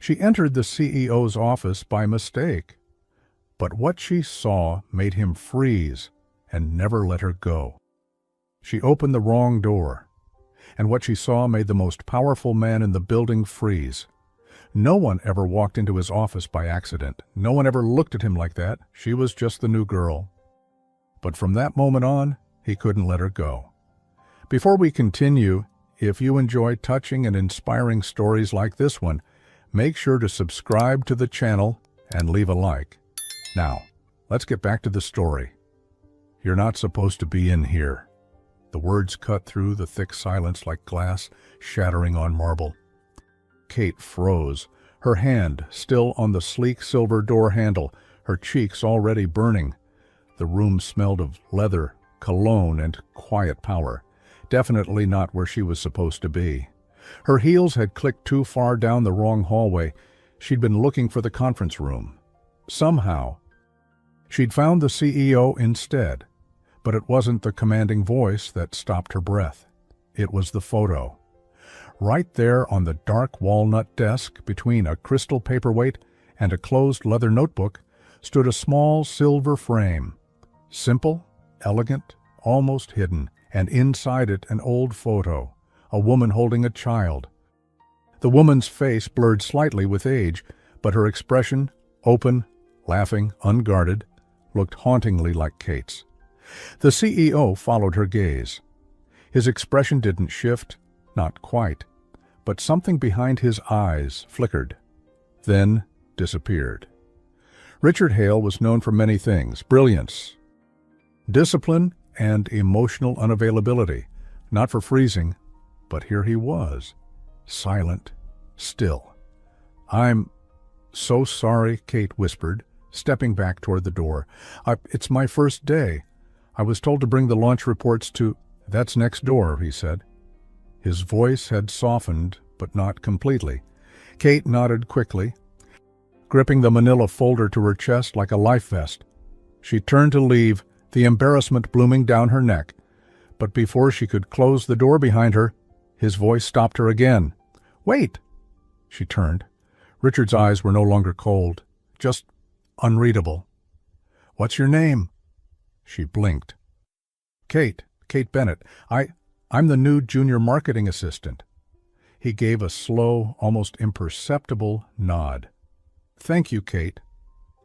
She entered the CEO's office by mistake, but what she saw made him freeze and never let her go. She opened the wrong door, and what she saw made the most powerful man in the building freeze. No one ever walked into his office by accident. No one ever looked at him like that. She was just the new girl. But from that moment on, he couldn't let her go. Before we continue, if you enjoy touching and inspiring stories like this one, make sure to subscribe to the channel and leave a like. Now, let's get back to the story. You're not supposed to be in here. The words cut through the thick silence like glass shattering on marble. Kate froze, her hand still on the sleek silver door handle, her cheeks already burning. The room smelled of leather, cologne, and quiet power. Definitely not where she was supposed to be. Her heels had clicked too far down the wrong hallway. She'd been looking for the conference room. Somehow, she'd found the CEO instead, but it wasn't the commanding voice that stopped her breath. It was the photo. Right there on the dark walnut desk, between a crystal paperweight and a closed leather notebook, stood a small silver frame. Simple, elegant, almost hidden, and inside it an old photo, a woman holding a child. The woman's face blurred slightly with age, but her expression, open, laughing, unguarded, looked hauntingly like Kate's. The CEO followed her gaze. His expression didn't shift, not quite, but something behind his eyes flickered, then disappeared. Richard Hale was known for many things: brilliance, discipline, and emotional unavailability. Not for freezing, but here he was, silent, still. "I'm so sorry," Kate whispered, stepping back toward the door. It's my first day. I was told to bring the launch reports to—" "That's next door," he said. His voice had softened, but not completely. Kate nodded quickly, gripping the manila folder to her chest like a life vest. She turned to leave, the embarrassment blooming down her neck. But before she could close the door behind her, his voice stopped her again. "Wait!" She turned. Richard's eyes were no longer cold, just unreadable. "What's your name?" She blinked. Kate Bennett. I'm the new junior marketing assistant." He gave a slow, almost imperceptible nod. "Thank you, Kate."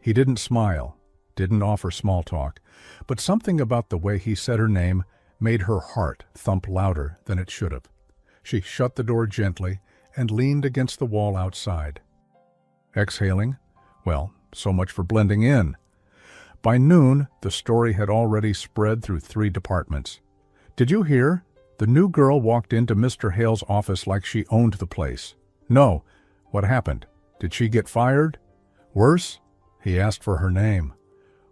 He didn't smile, didn't offer small talk, but something about the way he said her name made her heart thump louder than it should have. She shut the door gently and leaned against the wall outside. Exhaling, well, so much for blending in. By noon, the story had already spread through 3 departments. "Did you hear? The new girl walked into Mr. Hale's office like she owned the place." "No. What happened? Did she get fired?" "Worse?" He asked for her name.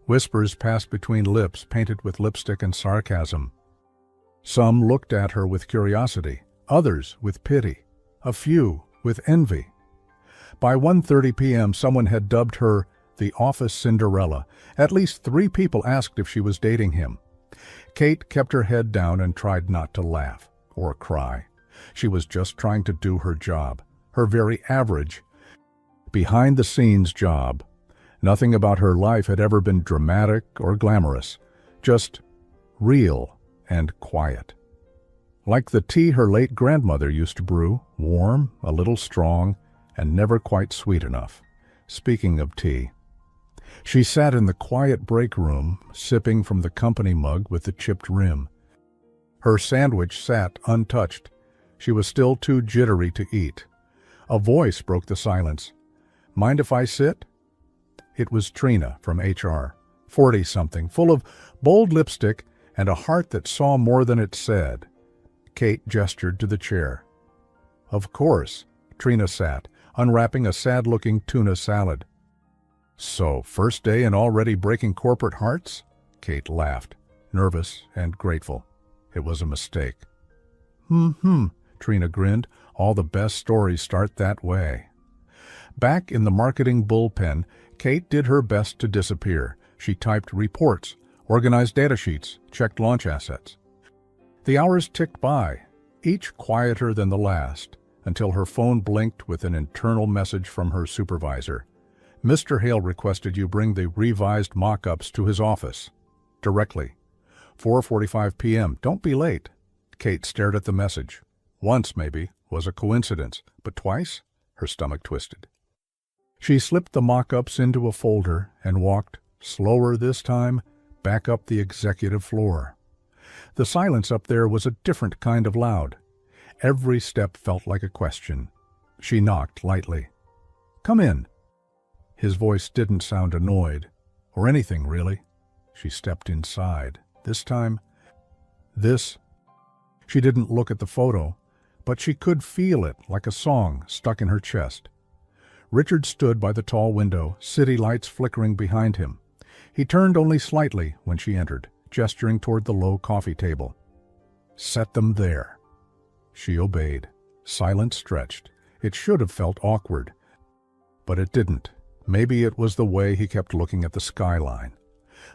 Whispers passed between lips painted with lipstick and sarcasm. Some looked at her with curiosity, others with pity, a few with envy. By 1:30 p.m., someone had dubbed her the Office Cinderella. At least 3 people asked if she was dating him. Kate kept her head down and tried not to laugh or cry. She was just trying to do her job, her very average, behind-the-scenes job. Nothing about her life had ever been dramatic or glamorous, just real and quiet. Like the tea her late grandmother used to brew, warm, a little strong, and never quite sweet enough. Speaking of tea, she sat in the quiet break room, sipping from the company mug with the chipped rim. Her sandwich sat untouched. She was still too jittery to eat. A voice broke the silence. "Mind if I sit?" It was Trina from HR, 40-something, full of bold lipstick and a heart that saw more than it said. Kate gestured to the chair. "Of course." Trina sat, unwrapping a sad-looking tuna salad. "So, first day and already breaking corporate hearts?" Kate laughed, nervous and grateful. It was a mistake. Trina grinned. "All the best stories start that way." Back in the marketing bullpen, Kate did her best to disappear. She typed reports, organized data sheets, checked launch assets. The hours ticked by, each quieter than the last, until her phone blinked with an internal message from her supervisor. Mr. Hale requested you bring the revised mock-ups to his office. Directly. 4:45 p.m. Don't be late. Kate stared at the message. Once, maybe, was a coincidence, but twice? Her stomach twisted. She slipped the mock-ups into a folder and walked, slower this time, back up the executive floor. The silence up there was a different kind of loud. Every step felt like a question. She knocked lightly. "Come in." His voice didn't sound annoyed, or anything really. She stepped inside. This time, She didn't look at the photo, but she could feel it like a song stuck in her chest. Richard stood by the tall window, city lights flickering behind him. He turned only slightly when she entered, gesturing toward the low coffee table. "Set them there." She obeyed. Silence stretched. It should have felt awkward, but it didn't. Maybe it was the way he kept looking at the skyline,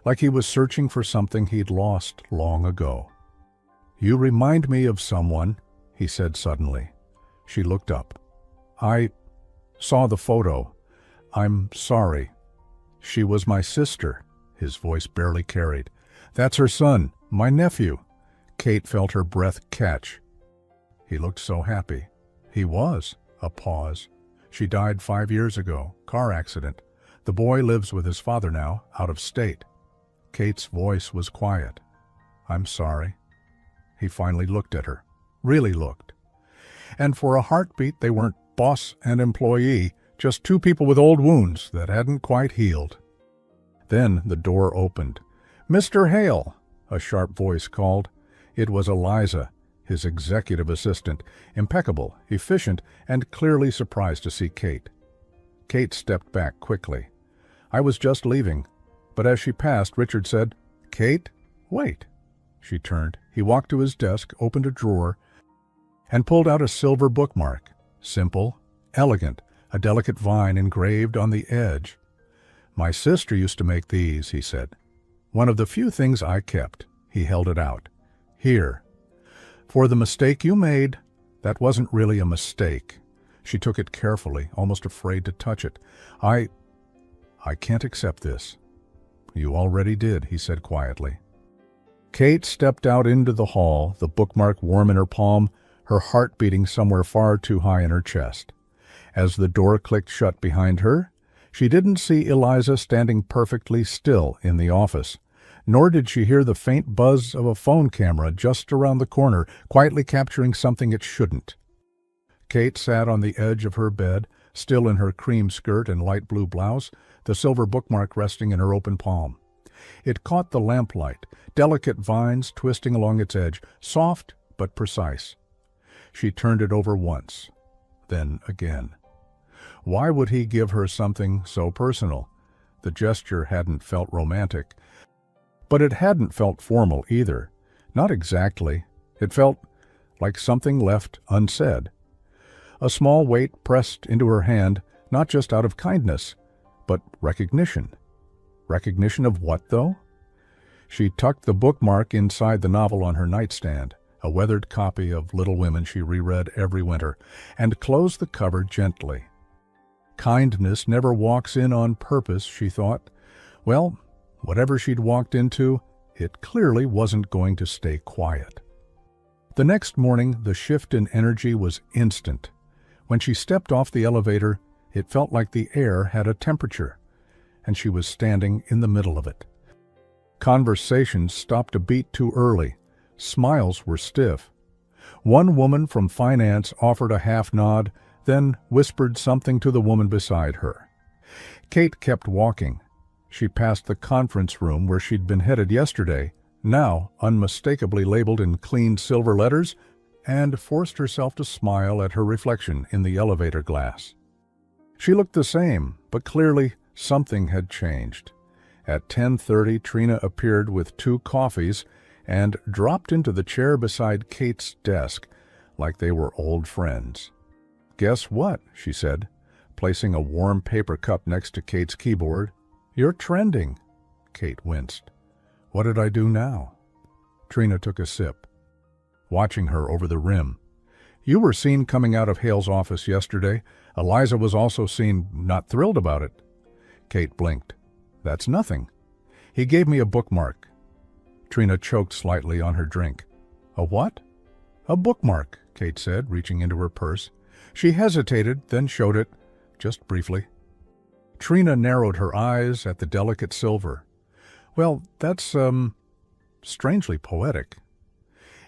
like he was searching for something he'd lost long ago. "You remind me of someone," he said suddenly. She looked up. "I saw the photo. I'm sorry." "She was my sister," his voice barely carried. "That's her son, my nephew." Kate felt her breath catch. He looked so happy. He was. A pause. "She died 5 years ago. Car accident. The boy lives with his father now, out of state." Kate's voice was quiet. "I'm sorry." He finally looked at her. Really looked. And for a heartbeat, they weren't boss and employee, just two people with old wounds that hadn't quite healed. Then the door opened. "Mr. Hale," a sharp voice called. It was Eliza, his executive assistant, impeccable, efficient, and clearly surprised to see Kate. Kate stepped back quickly. "I was just leaving." But as she passed, Richard said, "Kate, wait." She turned. He walked to his desk, opened a drawer, and pulled out a silver bookmark. Simple, elegant, a delicate vine engraved on the edge. "My sister used to make these," he said. "One of the few things I kept." He held it out. "Here. For the mistake you made." That wasn't really a mistake. She took it carefully, almost afraid to touch it. I can't accept this." "You already did," he said quietly. Kate stepped out into the hall, the bookmark warm in her palm, her heart beating somewhere far too high in her chest. As the door clicked shut behind her, she didn't see Eliza standing perfectly still in the office, nor did she hear the faint buzz of a phone camera just around the corner, quietly capturing something it shouldn't. Kate sat on the edge of her bed, still in her cream skirt and light blue blouse, the silver bookmark resting in her open palm. It caught the lamplight, delicate vines twisting along its edge, soft but precise. She turned it over once, then again. Why would he give her something so personal? The gesture hadn't felt romantic, but it hadn't felt formal either. Not exactly. It felt like something left unsaid. A small weight pressed into her hand, not just out of kindness, but recognition. Recognition of what, though? She tucked the bookmark inside the novel on her nightstand, a weathered copy of Little Women she reread every winter, and closed the cover gently. Kindness never walks in on purpose, she thought. Well, whatever she'd walked into, it clearly wasn't going to stay quiet. The next morning, the shift in energy was instant. When she stepped off the elevator, it felt like the air had a temperature, and she was standing in the middle of it. Conversations stopped a beat too early. Smiles were stiff. One woman from finance offered a half nod, then whispered something to the woman beside her. Kate kept walking. She passed the conference room where she'd been headed yesterday, now unmistakably labeled in clean silver letters, and forced herself to smile at her reflection in the elevator glass. She looked the same, but clearly something had changed. At 10:30, Trina appeared with 2 coffees and dropped into the chair beside Kate's desk like they were old friends. "Guess what?" she said, placing a warm paper cup next to Kate's keyboard. "You're trending." Kate winced. "What did I do now?" Trina took a sip, watching her over the rim. You were seen coming out of Hale's office yesterday. Eliza was also seen not thrilled about it. Kate blinked. That's nothing. He gave me a bookmark. Trina choked slightly on her drink. A what? A bookmark, Kate said, reaching into her purse. She hesitated, then showed it, just briefly. Trina narrowed her eyes at the delicate silver. Well, that's, strangely poetic.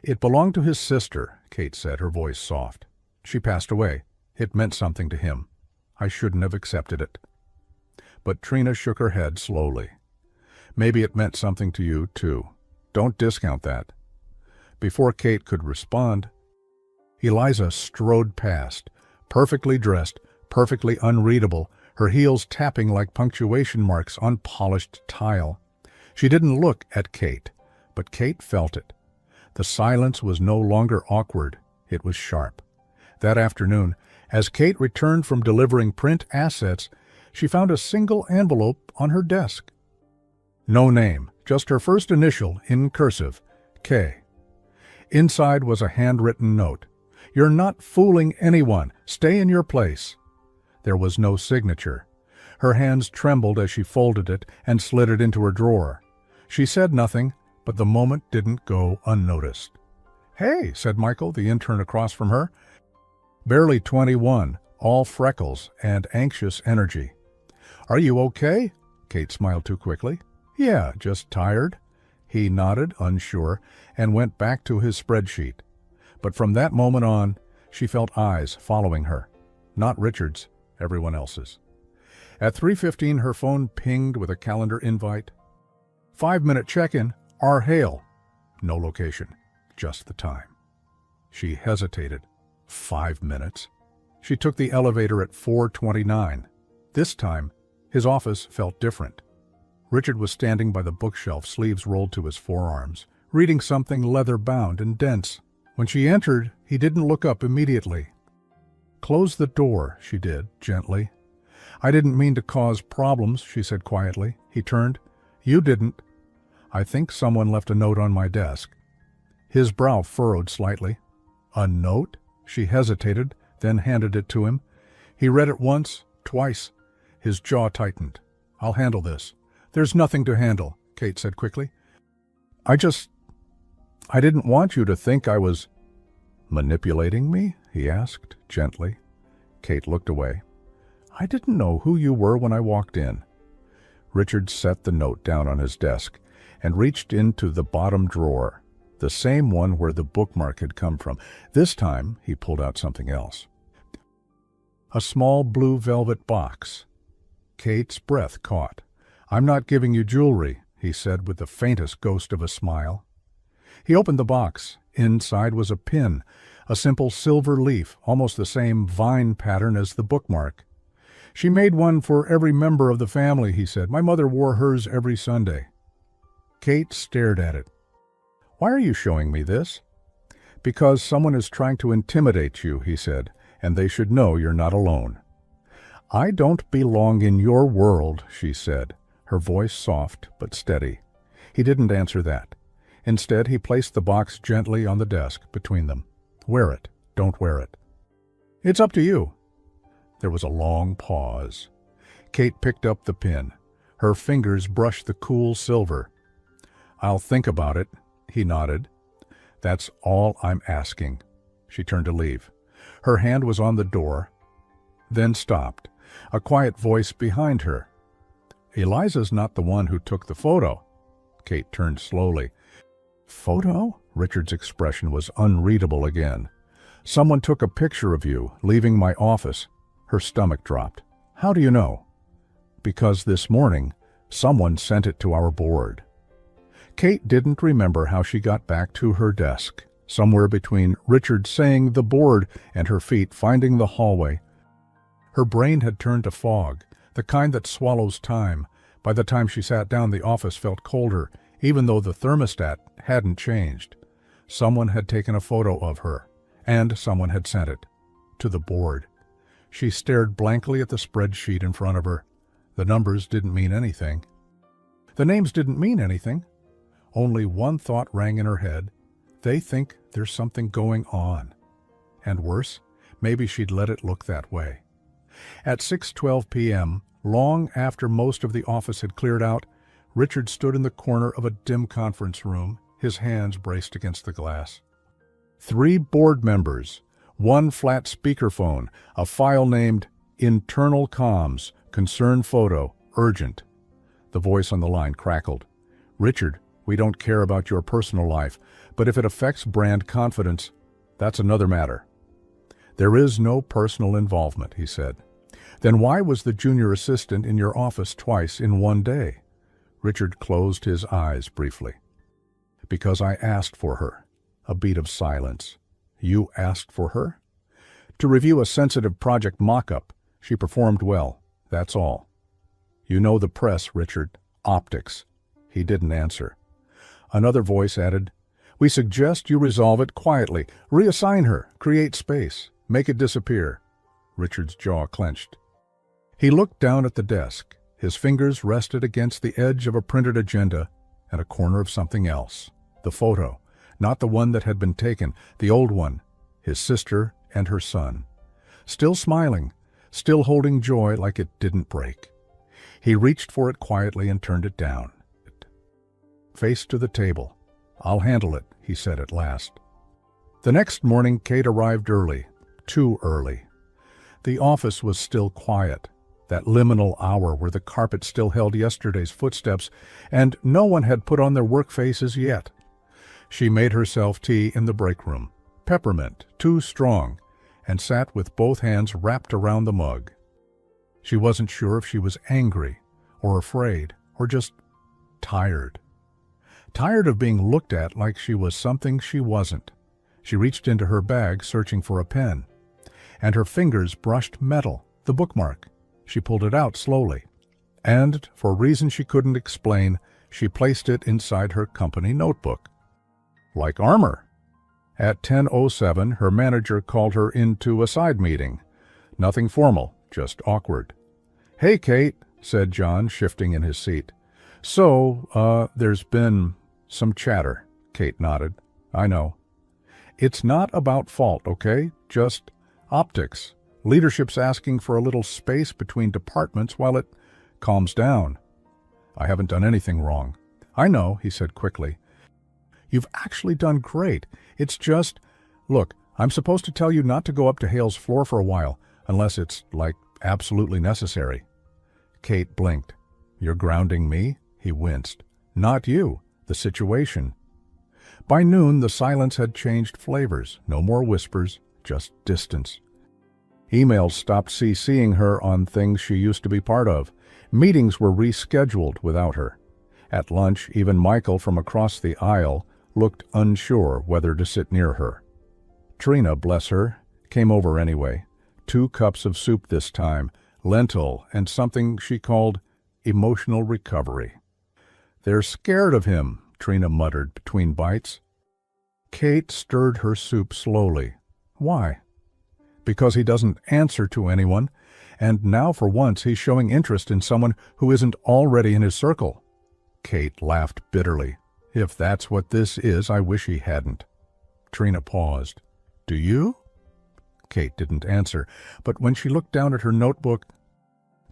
It belonged to his sister, Kate said, her voice soft. She passed away. It meant something to him. I shouldn't have accepted it. But Trina shook her head slowly. Maybe it meant something to you, too. Don't discount that. Before Kate could respond, Eliza strode past, perfectly dressed, perfectly unreadable, her heels tapping like punctuation marks on polished tile. She didn't look at Kate, but Kate felt it. The silence was no longer awkward, it was sharp. That afternoon, as Kate returned from delivering print assets, she found a single envelope on her desk. No name, just her first initial in cursive, K. Inside was a handwritten note. You're not fooling anyone. Stay in your place. There was no signature. Her hands trembled as she folded it and slid it into her drawer. She said nothing, but the moment didn't go unnoticed. Hey, said Michael, the intern across from her. Barely 21, all freckles and anxious energy. Are you okay? Kate smiled too quickly. Yeah, just tired. He nodded, unsure, and went back to his spreadsheet. But from that moment on, she felt eyes following her. Not Richard's, everyone else's. At 3:15, her phone pinged with a calendar invite. 5-minute check-in, R. Hale. No location, just the time. She hesitated. 5 minutes. She took the elevator at 4:29. This time, his office felt different. Richard was standing by the bookshelf, sleeves rolled to his forearms, reading something leather-bound and dense. When she entered, he didn't look up immediately. Close the door, she did, gently. I didn't mean to cause problems, she said quietly. He turned. You didn't. I think someone left a note on my desk. His brow furrowed slightly. A note? She hesitated, then handed it to him. He read it once, twice. His jaw tightened. I'll handle this. There's nothing to handle, Kate said quickly. I didn't want you to think I was manipulating me, he asked, gently. Kate looked away. I didn't know who you were when I walked in. Richard set the note down on his desk and reached into the bottom drawer, the same one where the bookmark had come from. This time, he pulled out something else. A small blue velvet box. Kate's breath caught. I'm not giving you jewelry, he said with the faintest ghost of a smile. He opened the box. Inside was a pin, a simple silver leaf, almost the same vine pattern as the bookmark. She made one for every member of the family, he said. My mother wore hers every Sunday. Kate stared at it. Why are you showing me this? Because someone is trying to intimidate you, he said, and they should know you're not alone. I don't belong in your world, she said, her voice soft but steady. He didn't answer that. Instead, he placed the box gently on the desk between them. Wear it. Don't wear it. It's up to you. There was a long pause. Kate picked up the pin. Her fingers brushed the cool silver. I'll think about it, he nodded. That's all I'm asking. She turned to leave. Her hand was on the door, then stopped. A quiet voice behind her. Eliza's not the one who took the photo. Kate turned slowly. Photo? Richard's expression was unreadable again. Someone took a picture of you, leaving my office. Her stomach dropped. How do you know? Because this morning, someone sent it to our board. Kate didn't remember how she got back to her desk. Somewhere between Richard saying the board and her feet finding the hallway, her brain had turned to fog, the kind that swallows time. By the time she sat down, the office felt colder, even though the thermostat hadn't changed. Someone had taken a photo of her, and someone had sent it to the board. She stared blankly at the spreadsheet in front of her. The numbers didn't mean anything. The names didn't mean anything. Only one thought rang in her head. They think there's something going on. And worse, maybe she'd let it look that way. At 6:12 p.m., long after most of the office had cleared out, Richard stood in the corner of a dim conference room, his hands braced against the glass. 3 board members, 1 flat speakerphone, a file named Internal Comms, Concern Photo, Urgent. The voice on the line crackled. "Richard, we don't care about your personal life, but if it affects brand confidence, that's another matter." "There is no personal involvement," he said. "Then why was the junior assistant in your office twice in one day?" Richard closed his eyes briefly. "Because I asked for her." A beat of silence. "You asked for her?" "To review a sensitive project mock-up. She performed well. That's all." "You know the press, Richard. Optics." He didn't answer. Another voice added, "We suggest you resolve it quietly. Reassign her. Create space. Make it disappear." Richard's jaw clenched. He looked down at the desk. His fingers rested against the edge of a printed agenda and a corner of something else. The photo. Not the one that had been taken, the old one. His sister and her son. Still smiling, still holding joy like it didn't break. He reached for it quietly and turned it down. Face to the table. "I'll handle it," he said at last. The next morning, Kate arrived early. Too early. The office was still quiet, that liminal hour where the carpet still held yesterday's footsteps, and no one had put on their work faces yet. She made herself tea in the break room, peppermint, too strong, and sat with both hands wrapped around the mug. She wasn't sure if she was angry, or afraid, or just tired. Tired of being looked at like she was something she wasn't. She reached into her bag, searching for a pen, and her fingers brushed metal, the bookmark. She pulled it out slowly, and, for reasons she couldn't explain, she placed it inside her company notebook. Like armor. At 10:07, her manager called her into a side meeting. Nothing formal, just awkward. "Hey, Kate," said John, shifting in his seat. "So, there's been some chatter." Kate nodded. "I know." "It's not about fault, okay? Just optics. Leadership's asking for a little space between departments while it calms down." "I haven't done anything wrong." "I know," he said quickly. "You've actually done great. It's just, look, I'm supposed to tell you not to go up to Hale's floor for a while, unless it's, like, absolutely necessary." Kate blinked. "You're grounding me?" He winced. "Not you. The situation." By noon, the silence had changed flavors. No more whispers, just distance. Emails stopped CCing her on things she used to be part of. Meetings were rescheduled without her. At lunch, even Michael from across the aisle looked unsure whether to sit near her. Trina, bless her, came over anyway. 2 cups of soup this time, lentil, and something she called emotional recovery. "They're scared of him," Trina muttered between bites. Kate stirred her soup slowly. "Why?" "Because he doesn't answer to anyone, and now for once he's showing interest in someone who isn't already in his circle." Kate laughed bitterly. "If that's what this is, I wish he hadn't." Trina paused. "Do you?" Kate didn't answer, but when she looked down at her notebook,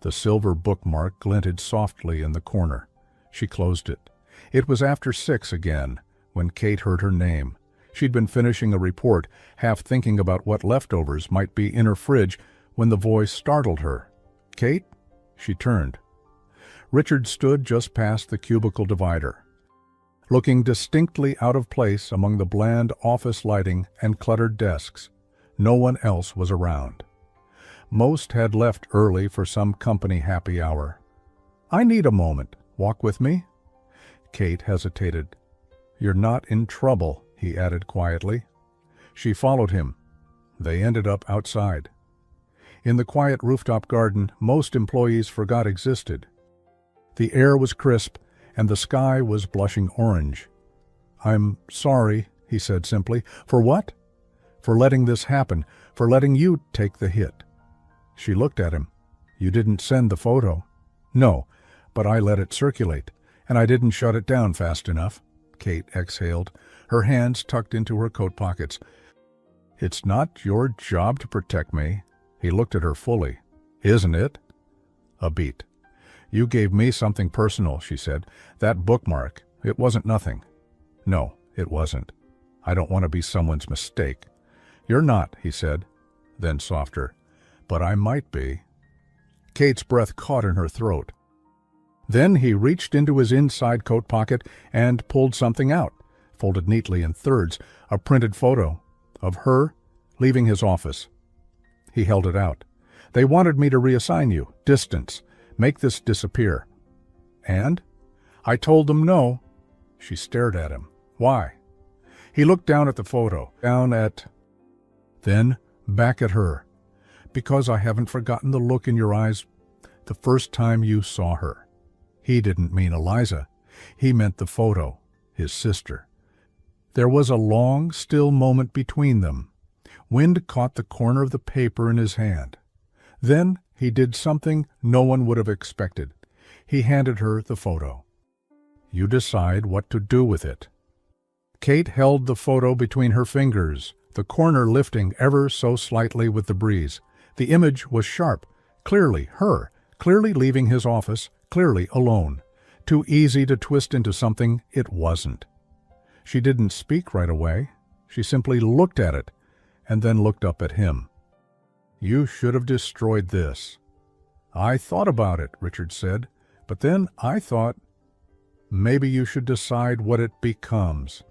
the silver bookmark glinted softly in the corner. She closed it. It was after 6 again, when Kate heard her name. She'd been finishing a report, half thinking about what leftovers might be in her fridge, when the voice startled her. "Kate?" She turned. Richard stood just past the cubicle divider, looking distinctly out of place among the bland office lighting and cluttered desks. No one else was around. Most had left early for some company happy hour. "I need a moment. Walk with me?" Kate hesitated. "You're not in trouble," he added quietly. She followed him. They ended up outside. In the quiet rooftop garden, most employees forgot existed. The air was crisp, and the sky was blushing orange. "I'm sorry," he said simply. "For what?" "For letting this happen, for letting you take the hit." She looked at him. "You didn't send the photo." "No, but I let it circulate, and I didn't shut it down fast enough." Kate exhaled, her hands tucked into her coat pockets. It's not your job to protect me. He looked at her fully. Isn't it? A beat. You gave me something personal, she said. That bookmark, it wasn't nothing. No, it wasn't. I don't want to be someone's mistake. You're not, he said. Then softer. But I might be. Kate's breath caught in her throat. Then he reached into his inside coat pocket and pulled something out, folded neatly in thirds, a printed photo of her leaving his office. He held it out. They wanted me to reassign you, distance, make this disappear. And? I told them no. She stared at him. Why? He looked down at the photo, then back at her. Because I haven't forgotten the look in your eyes the first time you saw her. He didn't mean Eliza. He meant the photo, his sister. There was a long, still moment between them. Wind caught the corner of the paper in his hand. Then he did something no one would have expected. He handed her the photo. You decide what to do with it. Kate held the photo between her fingers, the corner lifting ever so slightly with the breeze. The image was sharp, clearly her, clearly leaving his office, clearly alone. Too easy to twist into something it wasn't. She didn't speak right away. She simply looked at it, and then looked up at him. You should have destroyed this. I thought about it, Richard said, but then I thought, maybe you should decide what it becomes.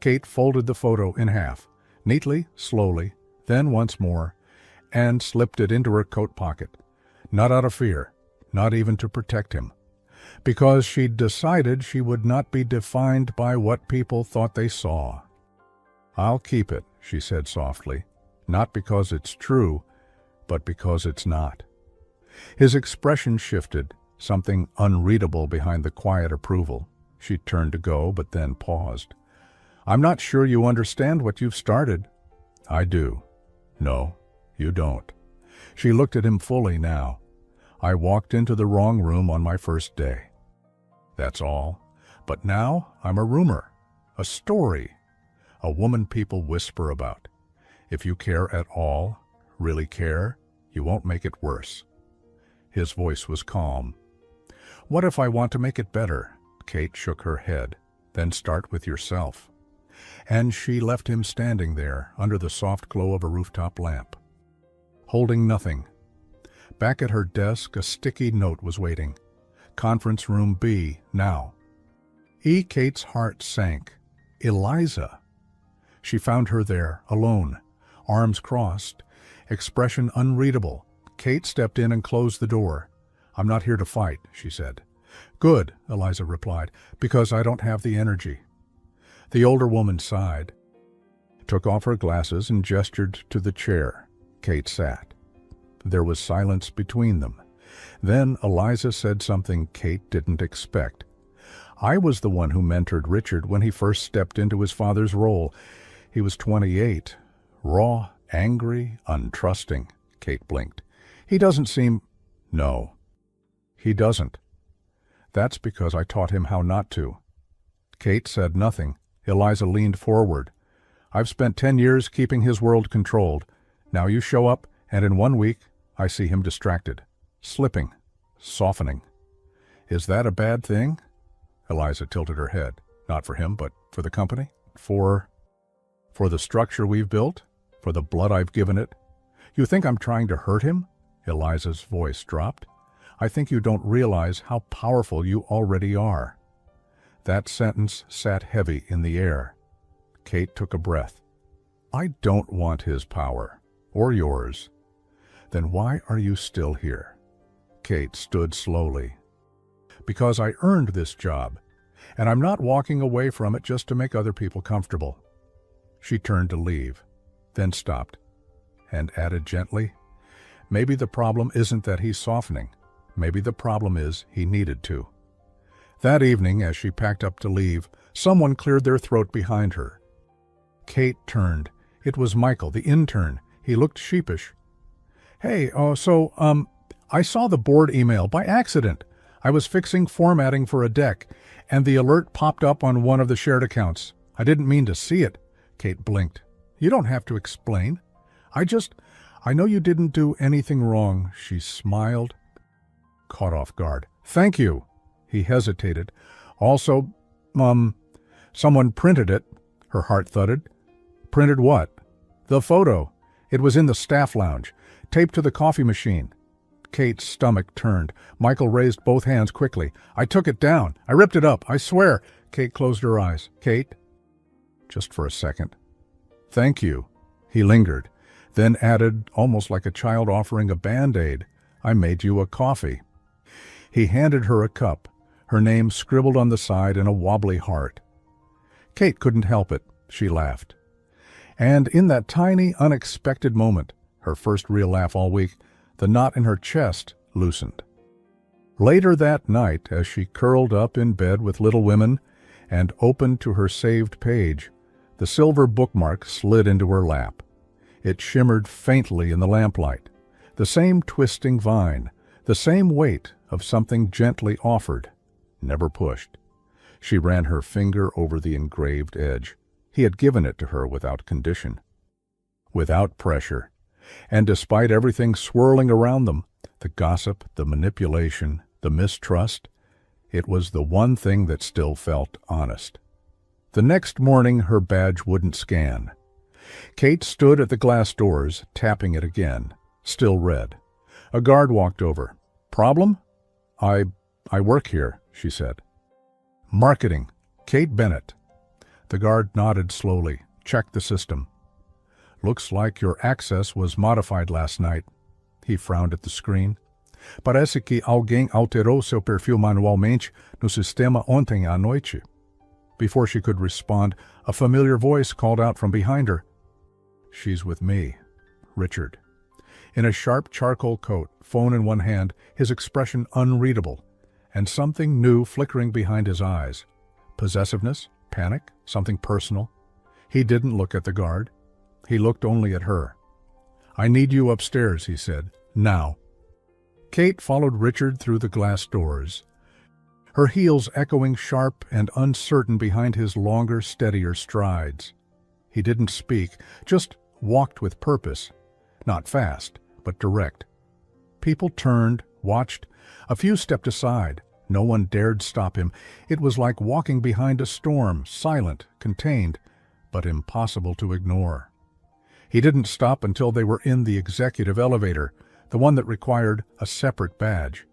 Kate folded the photo in half, neatly, slowly, then once more, and slipped it into her coat pocket. Not out of fear, not even to protect him. Because she'd decided she would not be defined by what people thought they saw. I'll keep it, she said softly, not because it's true, but because it's not. His expression shifted, something unreadable behind the quiet approval. She turned to go, but then paused. I'm not sure you understand what you've started. I do. No, you don't. She looked at him fully now. I walked into the wrong room on my first day. That's all. But now I'm a rumor, a story, a woman people whisper about. If you care at all, really care, you won't make it worse. His voice was calm. What if I want to make it better? Kate shook her head. Then start with yourself. And she left him standing there under the soft glow of a rooftop lamp, holding nothing. Back at her desk, a sticky note was waiting. Conference room B, now. Kate's heart sank. Eliza. She found her there, alone, arms crossed, expression unreadable. Kate stepped in and closed the door. I'm not here to fight, she said. Good, Eliza replied, because I don't have the energy. The older woman sighed, took off her glasses and gestured to the chair. Kate sat. There was silence between them. Then Eliza said something Kate didn't expect. I was the one who mentored Richard when he first stepped into his father's role. He was 28, raw, angry, untrusting. Kate blinked. He doesn't seem... No, he doesn't. That's because I taught him how not to. Kate said nothing. Eliza leaned forward. I've spent 10 years keeping his world controlled. Now you show up, and in 1 week, I see him distracted, slipping, softening. Is that a bad thing? Eliza tilted her head. Not for him, but for the company? For the structure we've built? For the blood I've given it? You think I'm trying to hurt him? Eliza's voice dropped. I think you don't realize how powerful you already are. That sentence sat heavy in the air. Kate took a breath. I don't want his power, or yours. Then why are you still here? Kate stood slowly. Because I earned this job, and I'm not walking away from it just to make other people comfortable. She turned to leave, then stopped, and added gently, maybe the problem isn't that he's softening. Maybe the problem is he needed to. That evening, as she packed up to leave, someone cleared their throat behind her. Kate turned. It was Michael, the intern. He looked sheepish. Hey, I saw the board email by accident. I was fixing formatting for a deck, and the alert popped up on one of the shared accounts. I didn't mean to see it. Kate blinked. You don't have to explain. I know you didn't do anything wrong." She smiled, caught off guard. "Thank you." He hesitated. "Also, someone printed it." Her heart thudded. "Printed what?" "The photo. It was in the staff lounge, taped to the coffee machine." Kate's stomach turned. Michael raised both hands quickly. "I took it down. I ripped it up. I swear." Kate closed her eyes. "Kate?" Just for a second. "Thank you." He lingered, then added, almost like a child offering a Band-Aid, "I made you a coffee." He handed her a cup, her name scribbled on the side in a wobbly heart. Kate couldn't help it. She laughed. And in that tiny, unexpected moment, her first real laugh all week, the knot in her chest loosened. Later that night, as she curled up in bed with Little Women and opened to her saved page, the silver bookmark slid into her lap. It shimmered faintly in the lamplight. The same twisting vine, the same weight of something gently offered, never pushed. She ran her finger over the engraved edge. He had given it to her without condition, without pressure. And despite everything swirling around them, the gossip, the manipulation, the mistrust, it was the one thing that still felt honest. The next morning her badge wouldn't scan. Kate stood at the glass doors, tapping it again, still red. A guard walked over. "Problem?" I work here," she said. "Marketing. Kate Bennett." The guard nodded slowly, checked the system. "Looks like your access was modified last night." He frowned at the screen. "Parece que alguém alterou seu perfil manualmente no sistema ontem à noite." Before she could respond, a familiar voice called out from behind her. "She's with me, Richard." In a sharp charcoal coat, phone in one hand, his expression unreadable, and something new flickering behind his eyes. Possessiveness? Panic? Something personal? He didn't look at the guard. He looked only at her. "I need you upstairs," he said. "Now." Kate followed Richard through the glass doors, her heels echoing sharp and uncertain behind his longer, steadier strides. He didn't speak, just walked with purpose. Not fast, but direct. People turned, watched. A few stepped aside. No one dared stop him. It was like walking behind a storm, silent, contained, but impossible to ignore. He didn't stop until they were in the executive elevator, the one that required a separate badge.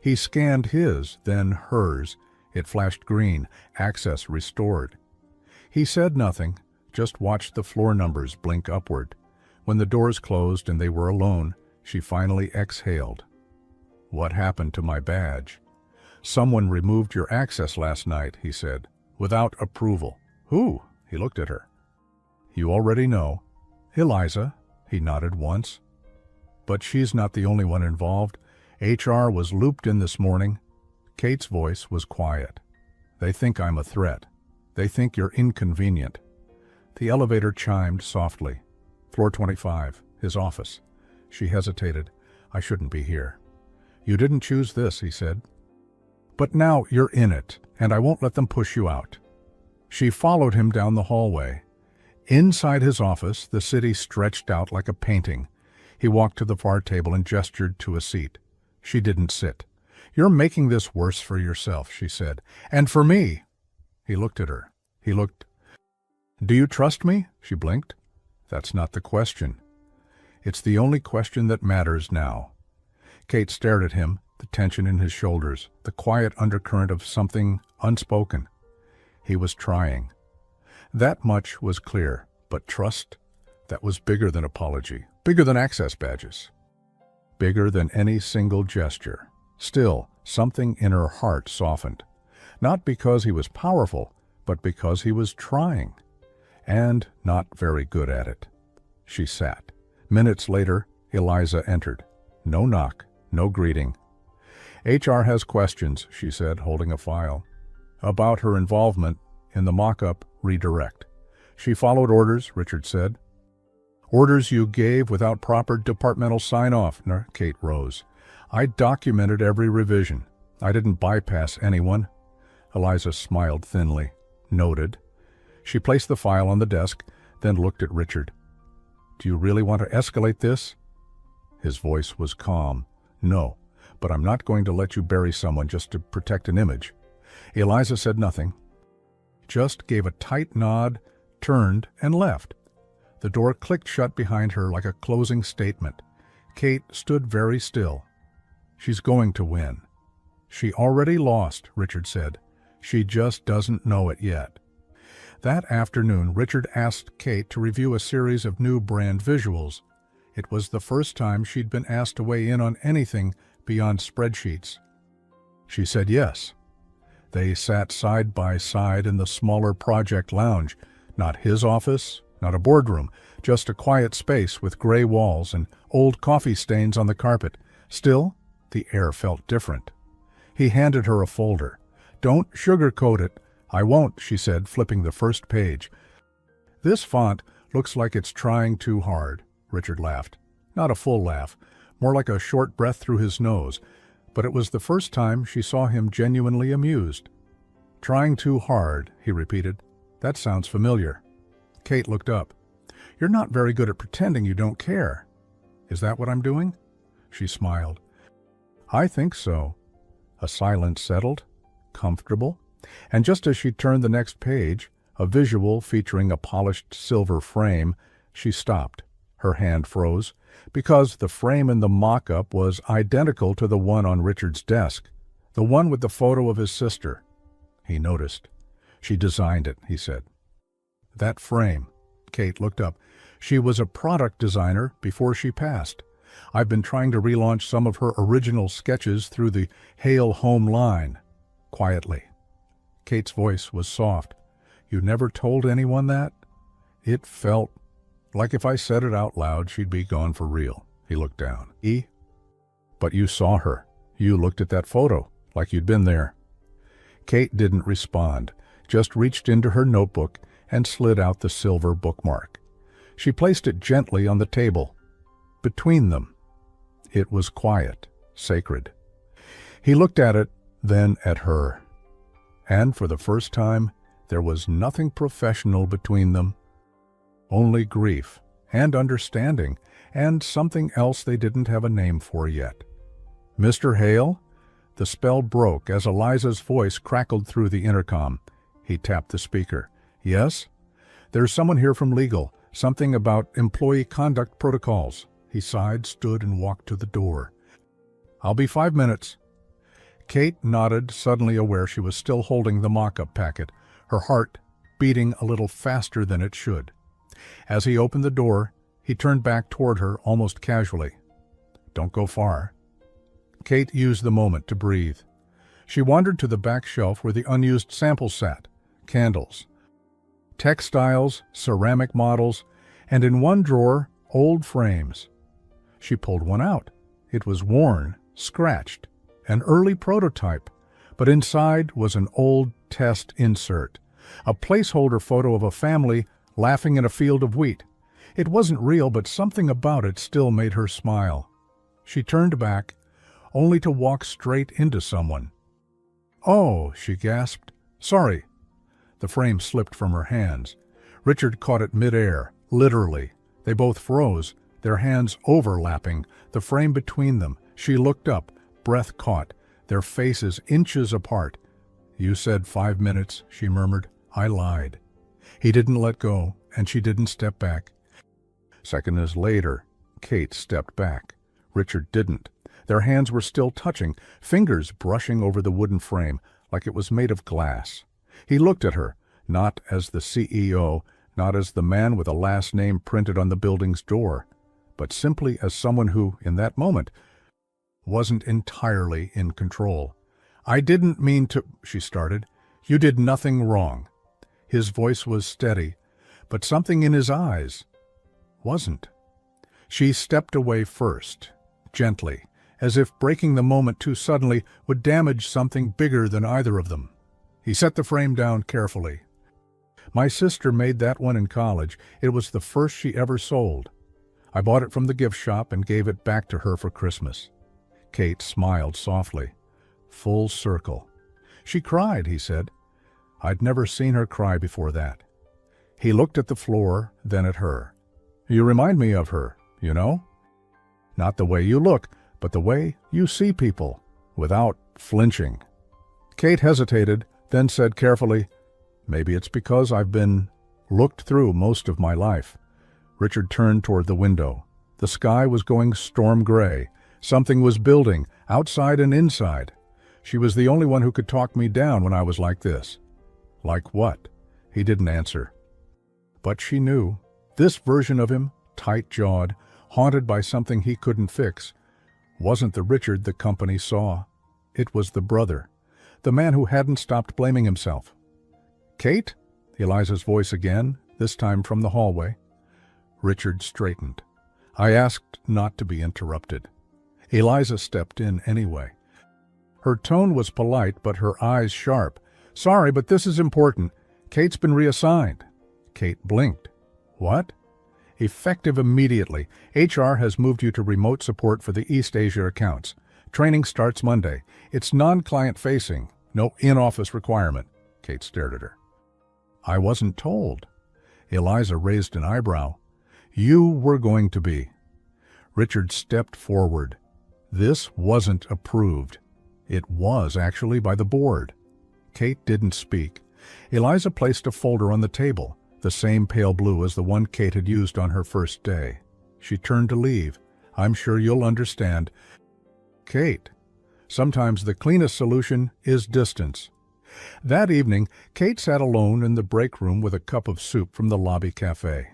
He scanned his, then hers. It flashed green, access restored. He said nothing, just watched the floor numbers blink upward. When the doors closed and they were alone, she finally exhaled. "What happened to my badge?" "Someone removed your access last night," he said, "without approval." "Who?" He looked at her. "You already know." "Eliza." He nodded once. "But she's not the only one involved. HR was looped in this morning." Kate's voice was quiet. "They think I'm a threat. They think you're inconvenient." The elevator chimed softly. Floor 25, his office. She hesitated. "I shouldn't be here." "You didn't choose this," he said. "But now you're in it, and I won't let them push you out." She followed him down the hallway. Inside his office, the city stretched out like a painting. He walked to the far table and gestured to a seat. She didn't sit. "You're making this worse for yourself," she said. "And for me." He looked at her. He looked. "Do you trust me?" She blinked. "That's not the question." "It's the only question that matters now." Kate stared at him, the tension in his shoulders, the quiet undercurrent of something unspoken. He was trying. That much was clear, but trust, that was bigger than apology, bigger than access badges, bigger than any single gesture. Still, something in her heart softened, not because he was powerful, but because he was trying, and not very good at it. She sat. Minutes later, Eliza entered. No knock, no greeting. "HR has questions," she said, holding a file. "About her involvement in the mock-up redirect." "She followed orders," Richard said. "Orders you gave without proper departmental sign-off." Kate rose. "I documented every revision. I didn't bypass anyone." Eliza smiled thinly. "Noted." She placed the file on the desk, then looked at Richard. "Do you really want to escalate this?" His voice was calm. "No, but I'm not going to let you bury someone just to protect an image." Eliza said nothing, just gave a tight nod, turned, and left. The door clicked shut behind her like a closing statement. Kate stood very still. "She's going to win." "She already lost," Richard said. "She just doesn't know it yet." That afternoon, Richard asked Kate to review a series of new brand visuals. It was the first time she'd been asked to weigh in on anything beyond spreadsheets. She said yes. They sat side by side in the smaller project lounge, not his office, not a boardroom, just a quiet space with gray walls and old coffee stains on the carpet. Still, the air felt different. He handed her a folder. "Don't sugarcoat it." "I won't," she said, flipping the first page. "This font looks like it's trying too hard," Richard laughed. Not a full laugh, more like a short breath through his nose, but it was the first time she saw him genuinely amused. "Trying too hard," he repeated. "That sounds familiar." Kate looked up. "You're not very good at pretending you don't care." "Is that what I'm doing?" She smiled. "I think so." A silence settled, comfortable, and just as she turned the next page, a visual featuring a polished silver frame, she stopped. Her hand froze, because the frame in the mock-up was identical to the one on Richard's desk, the one with the photo of his sister. He noticed. "She designed it," he said. "That frame." Kate looked up. "She was a product designer before she passed. I've been trying to relaunch some of her original sketches through the Hail Home line." Quietly. Kate's voice was soft. "You never told anyone that?" It felt like if I said it out loud, she'd be gone for real. He looked down. "But you saw her. You looked at that photo, like you'd been there." Kate didn't respond, just reached into her notebook and slid out the silver bookmark. She placed it gently on the table, between them. It was quiet, sacred. He looked at it, then at her. And for the first time, there was nothing professional between them. Only grief, and understanding, and something else they didn't have a name for yet. "Mr. Hale?" The spell broke as Eliza's voice crackled through the intercom. He tapped the speaker. "Yes? There's someone here from legal. Something about employee conduct protocols." He sighed, stood, and walked to the door. "I'll be 5 minutes." Kate nodded, suddenly aware she was still holding the mock-up packet, her heart beating a little faster than it should. As he opened the door, he turned back toward her almost casually. "Don't go far." Kate used the moment to breathe. She wandered to the back shelf where the unused samples sat, candles, textiles, ceramic models, and in one drawer, old frames. She pulled one out. It was worn, scratched, an early prototype, but inside was an old test insert, a placeholder photo of a family laughing in a field of wheat. It wasn't real, but something about it still made her smile. She turned back, only to walk straight into someone. "Oh," she gasped. "Sorry." The frame slipped from her hands. Richard caught it midair, literally. They both froze, their hands overlapping, the frame between them. She looked up, breath caught, their faces inches apart. "You said 5 minutes," she murmured. "I lied." He didn't let go, and she didn't step back. Seconds later, Kate stepped back. Richard didn't. Their hands were still touching, fingers brushing over the wooden frame like it was made of glass. He looked at her, not as the CEO, not as the man with a last name printed on the building's door, but simply as someone who, in that moment, wasn't entirely in control. "I didn't mean to," she started. "You did nothing wrong." His voice was steady, but something in his eyes wasn't. She stepped away first, gently, as if breaking the moment too suddenly would damage something bigger than either of them. He set the frame down carefully. "My sister made that one in college. It was the first she ever sold. I bought it from the gift shop and gave it back to her for Christmas." Kate smiled softly. Full circle. "She cried," he said. I'd never seen her cry before that. He looked at the floor, then at her. "You remind me of her, you know? Not the way you look, but the way you see people, without flinching." Kate hesitated, then said carefully, "Maybe it's because I've been looked through most of my life." Richard turned toward the window. The sky was going storm gray. Something was building, outside and inside. She was the only one who could talk me down when I was like this. Like what? He didn't answer. But she knew. This version of him, tight-jawed, haunted by something he couldn't fix, wasn't the Richard the company saw. It was the brother, the man who hadn't stopped blaming himself. "Kate?" Eliza's voice again, this time from the hallway. Richard straightened. "I asked not to be interrupted." Eliza stepped in anyway. Her tone was polite, but her eyes sharp. "Sorry, but this is important. Kate's been reassigned." Kate blinked. "What?" "Effective immediately. HR has moved you to remote support for the East Asia accounts. Training starts Monday. It's non-client facing. No in-office requirement." Kate stared at her. "I wasn't told." Eliza raised an eyebrow. "You were going to be." Richard stepped forward. This wasn't approved. It was, actually, by the board. Kate didn't speak. Eliza placed a folder on the table, the same pale blue as the one Kate had used on her first day. She turned to leave. "I'm sure you'll understand." "Kate, sometimes the cleanest solution is distance." That evening, Kate sat alone in the break room with a cup of soup from the lobby cafe.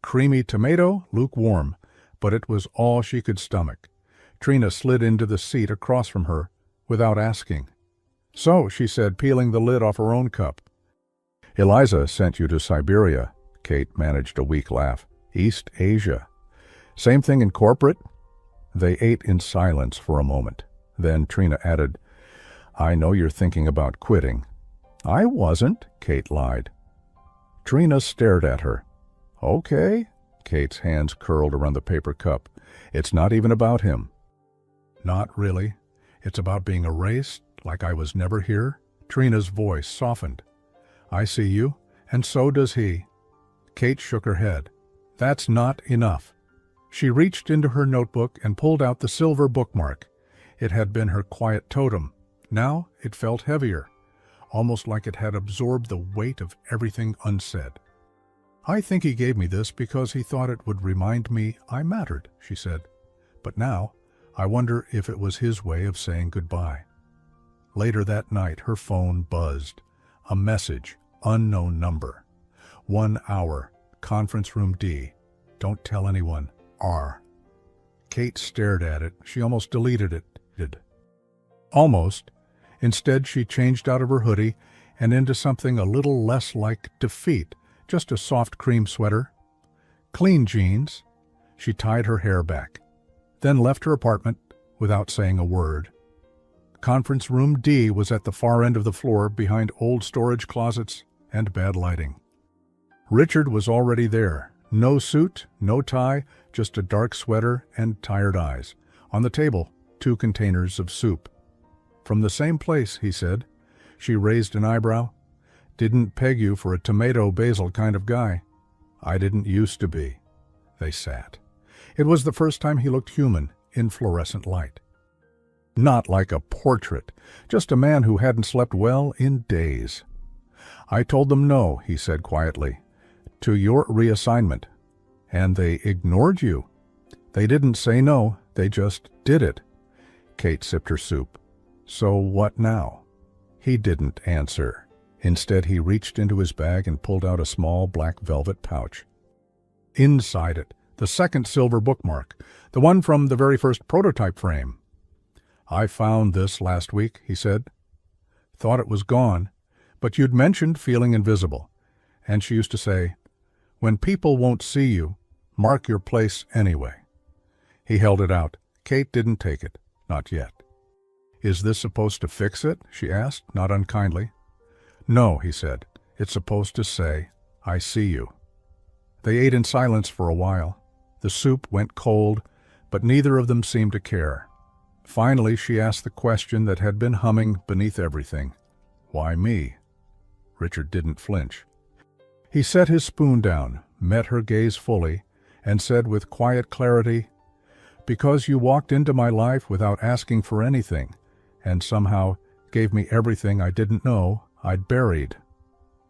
Creamy tomato, lukewarm, but it was all she could stomach. Trina slid into the seat across from her without asking. "So," she said, peeling the lid off her own cup. "Eliza sent you to Siberia." Kate managed a weak laugh. "East Asia. Same thing in corporate?" They ate in silence for a moment. Then Trina added, "I know you're thinking about quitting." "I wasn't," Kate lied. Trina stared at her. "Okay." Kate's hands curled around the paper cup. "It's not even about him." "Not really. It's about being erased, like I was never here." Trina's voice softened. "I see you, and so does he." Kate shook her head. "That's not enough." She reached into her notebook and pulled out the silver bookmark. It had been her quiet totem. Now it felt heavier, almost like it had absorbed the weight of everything unsaid. "I think he gave me this because he thought it would remind me I mattered," she said. "But now, I wonder if it was his way of saying goodbye." Later that night, her phone buzzed. A message, unknown number. 1 hour, conference room D. Don't tell anyone, R. Kate stared at it. She almost deleted it. Almost. Instead, she changed out of her hoodie and into something a little less like defeat, just a soft cream sweater. Clean jeans. She tied her hair back, then left her apartment without saying a word. Conference room D was at the far end of the floor behind old storage closets and bad lighting. Richard was already there. No suit, no tie, just a dark sweater and tired eyes. On the table, 2 containers of soup. "From the same place," he said. She raised an eyebrow. "Didn't peg you for a tomato basil kind of guy." "I didn't used to be." They sat. It was the first time he looked human in fluorescent light. Not like a portrait, just a man who hadn't slept well in days. "I told them no," he said quietly, "to your reassignment. And they ignored you." "They didn't say no, they just did it." Kate sipped her soup. "So what now?" He didn't answer. Instead, he reached into his bag and pulled out a small black velvet pouch. Inside it, the second silver bookmark, the one from the very first prototype frame. "I found this last week," he said. "Thought it was gone, but you'd mentioned feeling invisible." And she used to say, "When people won't see you, mark your place anyway." He held it out. Kate didn't take it. Not yet. "Is this supposed to fix it?" she asked, not unkindly. "No," he said. "It's supposed to say, I see you." They ate in silence for a while. The soup went cold, but neither of them seemed to care. Finally, she asked the question that had been humming beneath everything. "Why me?" Richard didn't flinch. He set his spoon down, met her gaze fully, and said with quiet clarity, "Because you walked into my life without asking for anything, and somehow gave me everything I didn't know I'd buried."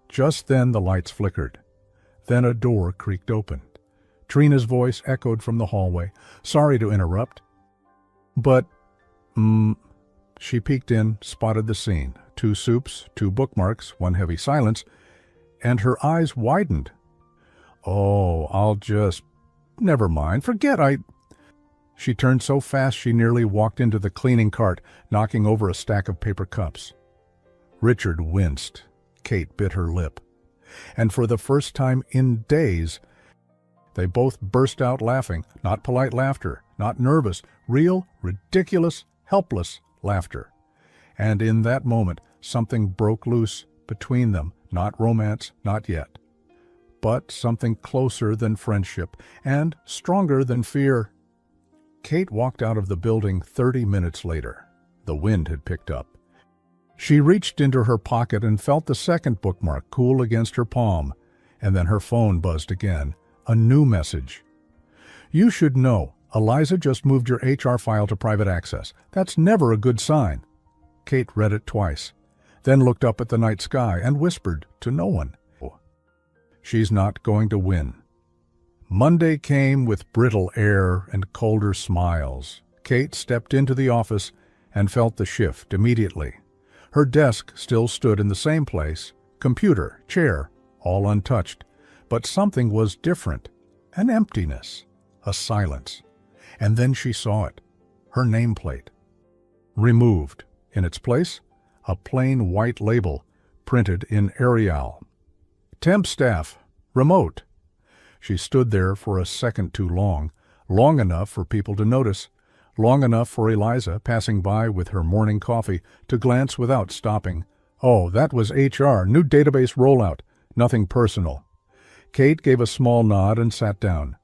Just then the lights flickered. Then a door creaked open. Trina's voice echoed from the hallway. "Sorry to interrupt, but, She peeked in, spotted the scene. 2 soups, 2 bookmarks, 1 heavy silence, and her eyes widened. "Oh, never mind, forget She turned so fast she nearly walked into the cleaning cart, knocking over a stack of paper cups. Richard winced. Kate bit her lip. And for the first time in days, they both burst out laughing, not polite laughter, not nervous, real, ridiculous, helpless laughter. And in that moment, something broke loose between them, not romance, not yet, but something closer than friendship and stronger than fear. Kate walked out of the building 30 minutes later. The wind had picked up. She reached into her pocket and felt the second bookmark cool against her palm, and then her phone buzzed again. A new message. "You should know. Eliza just moved your HR file to private access. That's never a good sign." Kate read it twice, then looked up at the night sky and whispered to no one, "She's not going to win." Monday came with brittle air and colder smiles. Kate stepped into the office and felt the shift immediately. Her desk still stood in the same place, computer, chair, all untouched, but something was different, an emptiness, a silence. And then she saw it, her nameplate. Removed. In its place, a plain white label, printed in Arial. "Temp staff, remote." She stood there for a second too long, long enough for people to notice, long enough for Eliza, passing by with her morning coffee, to glance without stopping. Oh, that was HR, new database rollout, nothing personal. Kate gave a small nod and sat down,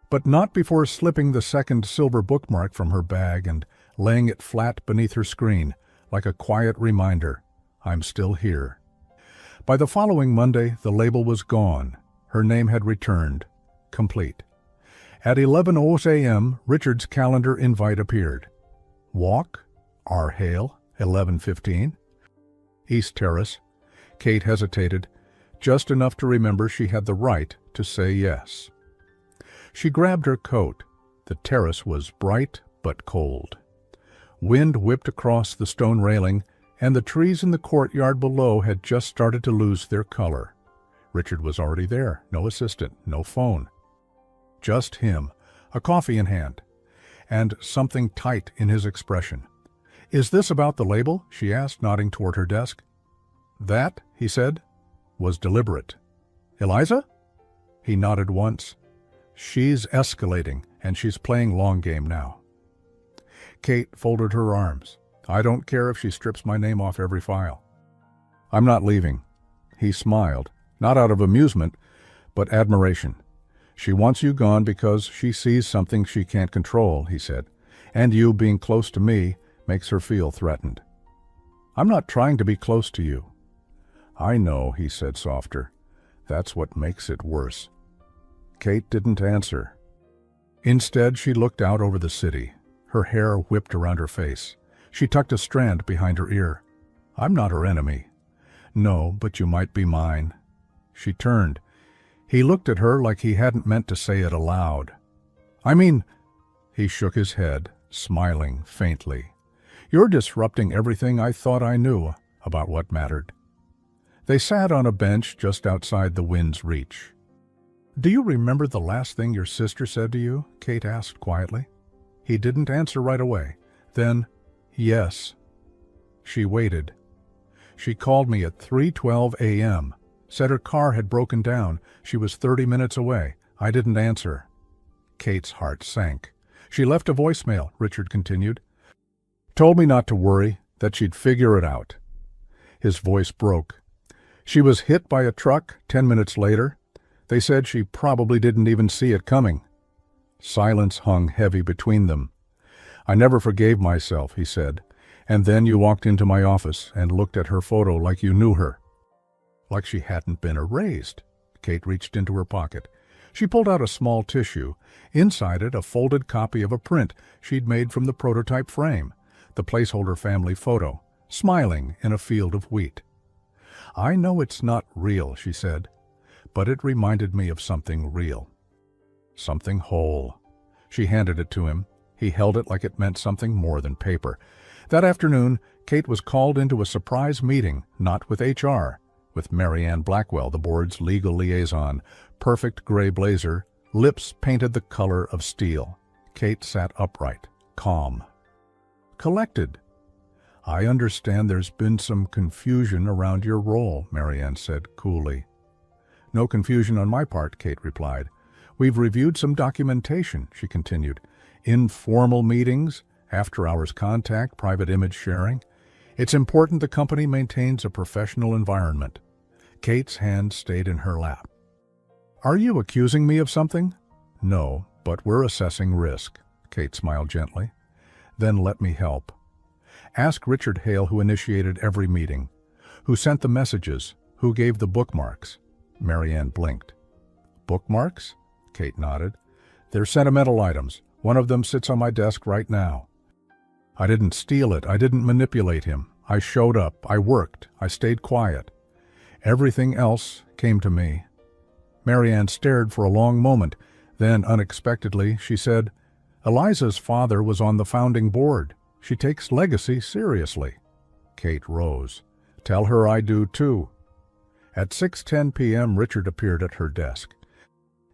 but not before slipping the second silver bookmark from her bag and laying it flat beneath her screen, like a quiet reminder, "I'm still here." By the following Monday, the label was gone. Her name had returned, complete. At 11:00 a.m., Richard's calendar invite appeared. Walk? R. Hale, 11:15. East Terrace. Kate hesitated, just enough to remember she had the right to say yes. She grabbed her coat. The terrace was bright but cold. Wind whipped across the stone railing, and the trees in the courtyard below had just started to lose their color. Richard was already there, no assistant, no phone. Just him, a coffee in hand, and something tight in his expression. "Is this about the label?" she asked, nodding toward her desk. "That," he said, was deliberate. "Eliza?" He nodded once. "She's escalating, and she's playing long game now." Kate folded her arms. "I don't care if she strips my name off every file. I'm not leaving." He smiled, not out of amusement, but admiration. "She wants you gone because she sees something she can't control," he said, "and you being close to me makes her feel threatened." "I'm not trying to be close to you." "I know," he said softer. "That's what makes it worse." Kate didn't answer. Instead, she looked out over the city. Her hair whipped around her face. She tucked a strand behind her ear. "I'm not her enemy." "No, but you might be mine." She turned. He looked at her like he hadn't meant to say it aloud. "I mean," he shook his head, smiling faintly, "you're disrupting everything I thought I knew about what mattered." They sat on a bench just outside the wind's reach. "Do you remember the last thing your sister said to you?" Kate asked quietly. He didn't answer right away. Then, "Yes." She waited. "She called me at 3:12 a.m., said her car had broken down. She was 30 minutes away. I didn't answer." Kate's heart sank. "She left a voicemail," Richard continued. "Told me not to worry, that she'd figure it out." His voice broke. "She was hit by a truck 10 minutes later. They said she probably didn't even see it coming." Silence hung heavy between them. "I never forgave myself," he said. "And then you walked into my office and looked at her photo like you knew her. Like she hadn't been erased." Kate reached into her pocket. She pulled out a small tissue. Inside it, a folded copy of a print she'd made from the prototype frame, the placeholder family photo, smiling in a field of wheat. "I know it's not real," she said, "but it reminded me of something real. Something whole." She handed it to him. He held it like it meant something more than paper. That afternoon, Kate was called into a surprise meeting, not with HR, with Mary Ann Blackwell, the board's legal liaison, perfect gray blazer, lips painted the color of steel. Kate sat upright, calm, collected. "I understand there's been some confusion around your role," Mary Ann said coolly. "No confusion on my part," Kate replied. "We've reviewed some documentation," she continued. "Informal meetings, after-hours contact, private image sharing. It's important the company maintains a professional environment." Kate's hand stayed in her lap. "Are you accusing me of something?" "No, but we're assessing risk." Kate smiled gently. "Then let me help. Ask Richard Hale, who initiated every meeting, who sent the messages, who gave the bookmarks." Mary Ann blinked. "Bookmarks?" Kate nodded. "They're sentimental items. One of them sits on my desk right now. I didn't steal it. I didn't manipulate him. I showed up. I worked. I stayed quiet. Everything else came to me." Mary Ann stared for a long moment. Then, unexpectedly, she said, "Eliza's father was on the founding board. She takes legacy seriously." Kate rose. "Tell her I do too." At 6:10 p.m., Richard appeared at her desk.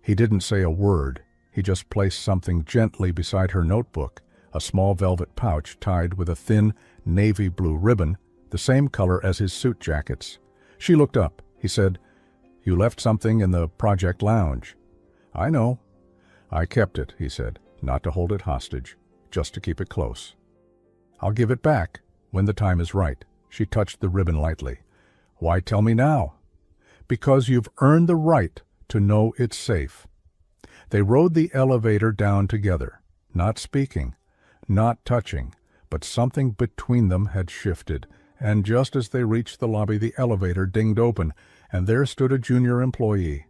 He didn't say a word. He just placed something gently beside her notebook, a small velvet pouch tied with a thin navy blue ribbon, the same color as his suit jackets. She looked up. He said, "You left something in the project lounge." "I know." "I kept it," he said, "not to hold it hostage, just to keep it close. I'll give it back when the time is right." She touched the ribbon lightly. "Why tell me now?" "Because you've earned the right to know it's safe." They rode the elevator down together, not speaking, not touching, but something between them had shifted, and just as they reached the lobby, the elevator dinged open, and there stood a junior employee.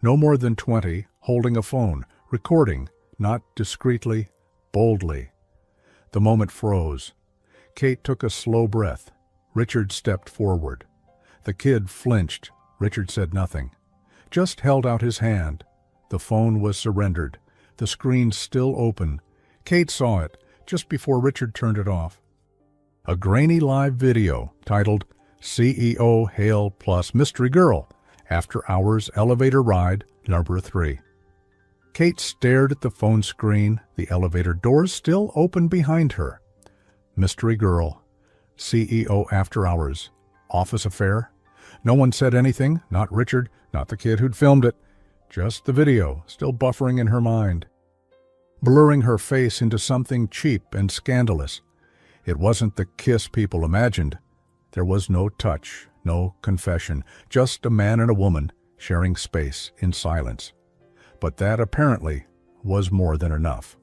No more than 20, holding a phone, recording, not discreetly, boldly. The moment froze. Kate took a slow breath. Richard stepped forward. The kid flinched. Richard said nothing, just held out his hand. The phone was surrendered, the screen still open. Kate saw it, just before Richard turned it off. A grainy live video titled CEO Hale plus Mystery Girl, After Hours Elevator Ride Number 3. Kate stared at the phone screen, the elevator doors still open behind her. Mystery Girl, CEO After Hours, office affair. No one said anything, not Richard, not the kid who'd filmed it. Just the video, still buffering in her mind, blurring her face into something cheap and scandalous. It wasn't the kiss people imagined. There was no touch, no confession, just a man and a woman sharing space in silence. But that, apparently, was more than enough.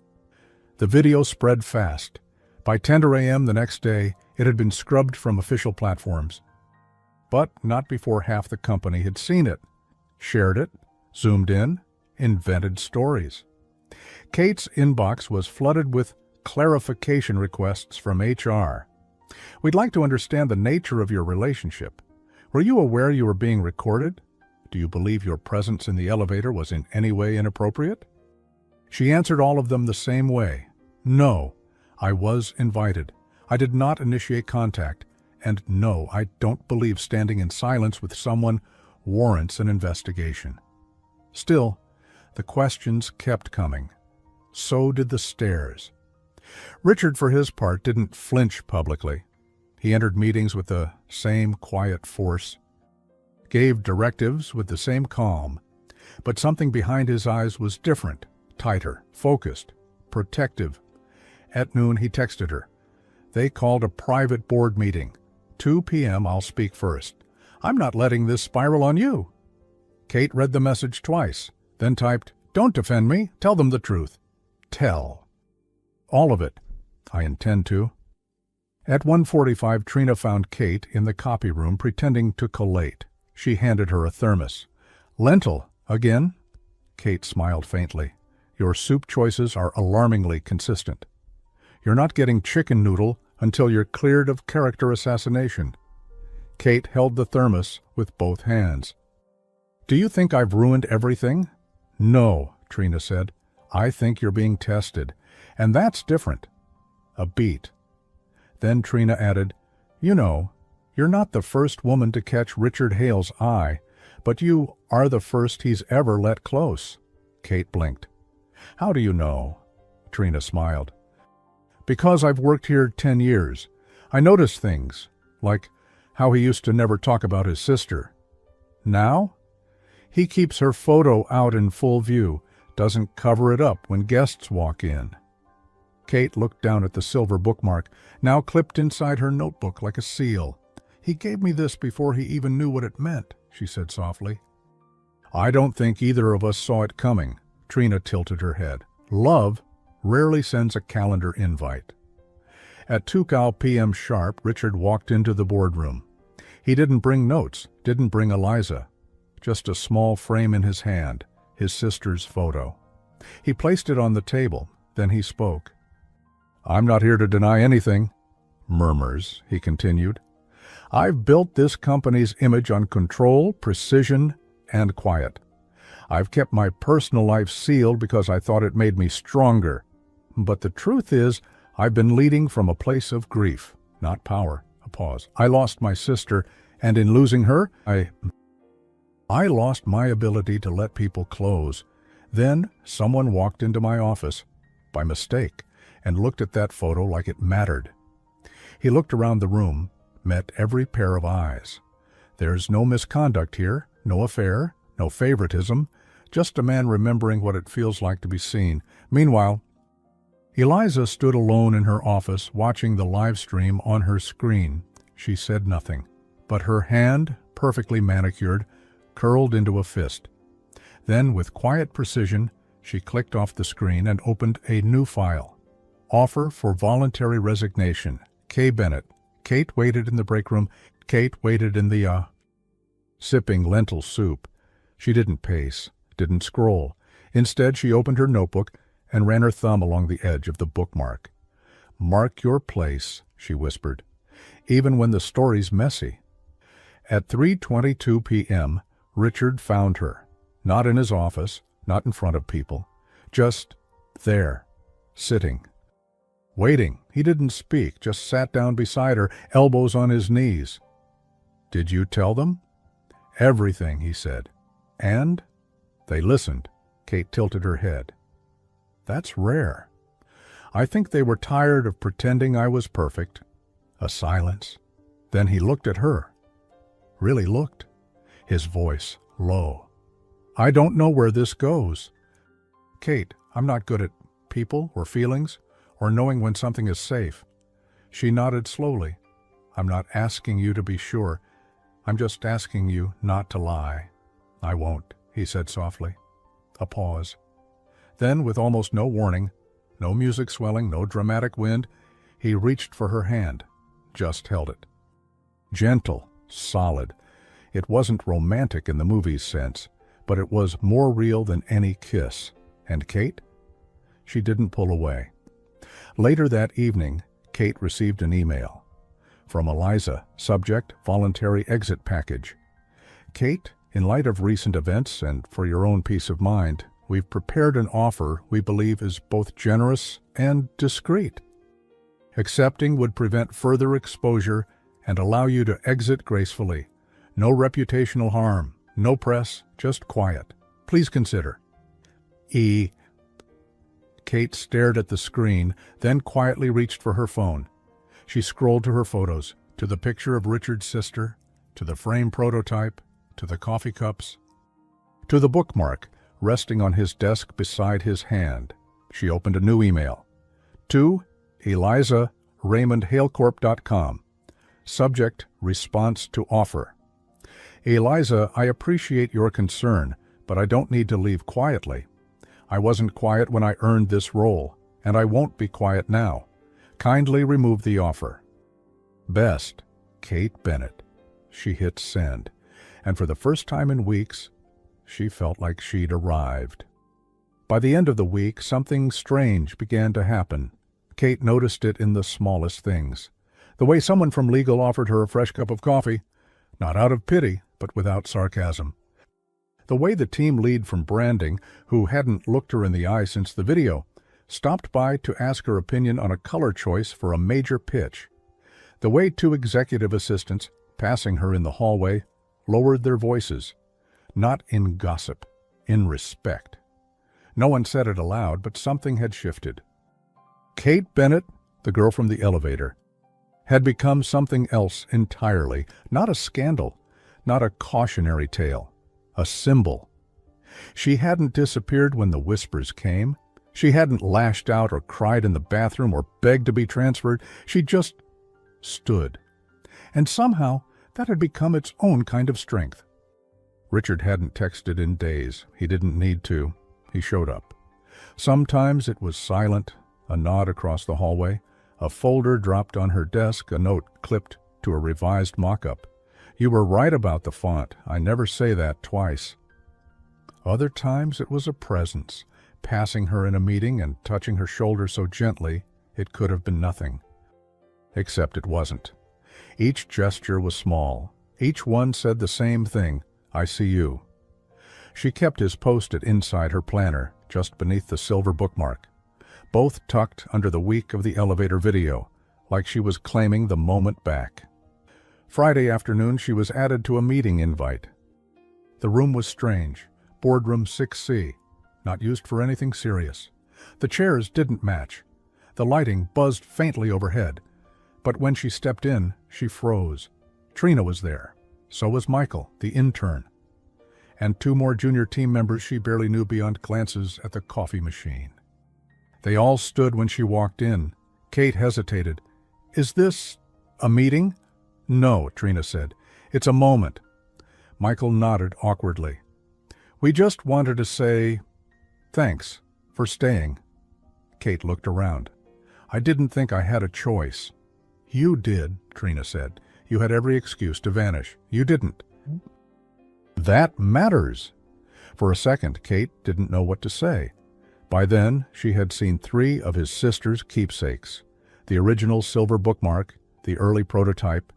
The video spread fast. By 10 a.m. the next day, it had been scrubbed from official platforms. But not before half the company had seen it, shared it, zoomed in, invented stories. Kate's inbox was flooded with clarification requests from HR. "We'd like to understand the nature of your relationship. Were you aware you were being recorded? Do you believe your presence in the elevator was in any way inappropriate?" She answered all of them the same way. "No, I was invited. I did not initiate contact. And no, I don't believe standing in silence with someone warrants an investigation." Still, the questions kept coming. So did the stares. Richard, for his part, didn't flinch publicly. He entered meetings with the same quiet force, gave directives with the same calm, but something behind his eyes was different, tighter, focused, protective. At noon, he texted her. They called a private board meeting. 2 p.m. I'll speak first. I'm not letting this spiral on you. Kate read the message twice, then typed, "Don't defend me. Tell them the truth." Tell. All of it. I intend to. At 1:45, Trina found Kate in the copy room pretending to collate. She handed her a thermos. Lentil, again? Kate smiled faintly. Your soup choices are alarmingly consistent. You're not getting chicken noodle until you're cleared of character assassination. Kate held the thermos with both hands. Do you think I've ruined everything? No, Trina said. I think you're being tested, and that's different. A beat. Then Trina added, You know, you're not the first woman to catch Richard Hale's eye, but you are the first he's ever let close. Kate blinked. How do you know? Trina smiled. Because I've worked here 10 years. I notice things, like how he used to never talk about his sister. Now? He keeps her photo out in full view, doesn't cover it up when guests walk in. Kate looked down at the silver bookmark, now clipped inside her notebook like a seal. He gave me this before he even knew what it meant, she said softly. I don't think either of us saw it coming. Trina tilted her head. Love rarely sends a calendar invite. At 2 p.m. sharp, Richard walked into the boardroom. He didn't bring notes, didn't bring Eliza. Just a small frame in his hand, his sister's photo. He placed it on the table, then he spoke. I'm not here to deny anything. Murmurs, he continued. I've built this company's image on control, precision, and quiet. I've kept my personal life sealed because I thought it made me stronger. But the truth is, I've been leading from a place of grief, not power. A pause. I lost my sister, and in losing her, I lost my ability to let people close. Then someone walked into my office, by mistake, and looked at that photo like it mattered. He looked around the room, met every pair of eyes. There's no misconduct here, no affair, no favoritism, just a man remembering what it feels like to be seen. Meanwhile, Eliza stood alone in her office, watching the live stream on her screen. She said nothing, but her hand, perfectly manicured, curled into a fist. Then, with quiet precision, she clicked off the screen and opened a new file. Offer for voluntary resignation. K. Bennett. Kate waited in the break room. Kate waited in the, sipping lentil soup. She didn't pace, didn't scroll. Instead, she opened her notebook and ran her thumb along the edge of the bookmark. Mark your place, she whispered, even when the story's messy. At 3:22 p.m., Richard found her, not in his office, not in front of people, just there, sitting. Waiting. He didn't speak, just sat down beside her, elbows on his knees. Did you tell them? Everything, he said. And? They listened. Kate tilted her head. That's rare. I think they were tired of pretending I was perfect. A silence. Then he looked at her. Really looked. His voice low. I don't know where this goes. Kate, I'm not good at people or feelings or knowing when something is safe. She nodded slowly. I'm not asking you to be sure. I'm just asking you not to lie. I won't, he said softly. A pause. Then, with almost no warning, no music swelling, no dramatic wind, he reached for her hand, just held it. Gentle, solid. It wasn't romantic in the movie's sense, but it was more real than any kiss. And Kate? She didn't pull away. Later that evening, Kate received an email. From Eliza, subject, voluntary exit package. Kate, in light of recent events and for your own peace of mind, we've prepared an offer we believe is both generous and discreet. Accepting would prevent further exposure and allow you to exit gracefully. No reputational harm, no press, just quiet. Please consider. E. Kate stared at the screen, then quietly reached for her phone. She scrolled to her photos, to the picture of Richard's sister, to the frame prototype, to the coffee cups, to the bookmark resting on his desk beside his hand. She opened a new email. To Eliza@RaymondHalecorp.com. Subject, response to offer. Eliza, I appreciate your concern, but I don't need to leave quietly. I wasn't quiet when I earned this role, and I won't be quiet now. Kindly remove the offer. Best, Kate Bennett. She hit send, and for the first time in weeks, she felt like she'd arrived. By the end of the week, something strange began to happen. Kate noticed it in the smallest things. The way someone from legal offered her a fresh cup of coffee, not out of pity, but without sarcasm. The way the team lead from branding, who hadn't looked her in the eye since the video, stopped by to ask her opinion on a color choice for a major pitch. The way two executive assistants, passing her in the hallway, lowered their voices, not in gossip, in respect. No one said it aloud, but something had shifted. Kate Bennett, the girl from the elevator, had become something else entirely, not a scandal, not a cautionary tale, a symbol. She hadn't disappeared when the whispers came. She hadn't lashed out or cried in the bathroom or begged to be transferred. She just stood. And somehow that had become its own kind of strength. Richard hadn't texted in days. He didn't need to. He showed up. Sometimes it was silent, a nod across the hallway, a folder dropped on her desk, a note clipped to a revised mock-up. You were right about the font. I never say that twice. Other times it was a presence, passing her in a meeting and touching her shoulder so gently it could have been nothing. Except it wasn't. Each gesture was small. Each one said the same thing, I see you. She kept his post-it inside her planner, just beneath the silver bookmark, both tucked under the week of the elevator video, like she was claiming the moment back. Friday afternoon she was added to a meeting invite. The room was strange, boardroom 6C, not used for anything serious. The chairs didn't match. The lighting buzzed faintly overhead, but when she stepped in, she froze. Trina was there. So was Michael, the intern. And two more junior team members she barely knew beyond glances at the coffee machine. They all stood when she walked in. Kate hesitated. Is this a meeting? No, Trina said. It's a moment. Michael nodded awkwardly. We just wanted to say thanks for staying. Kate looked around. I didn't think I had a choice. You did, Trina said. You had every excuse to vanish. You didn't. That matters. For a second, Kate didn't know what to say. By then, she had seen 3 of his sister's keepsakes, the original silver bookmark, the early prototype,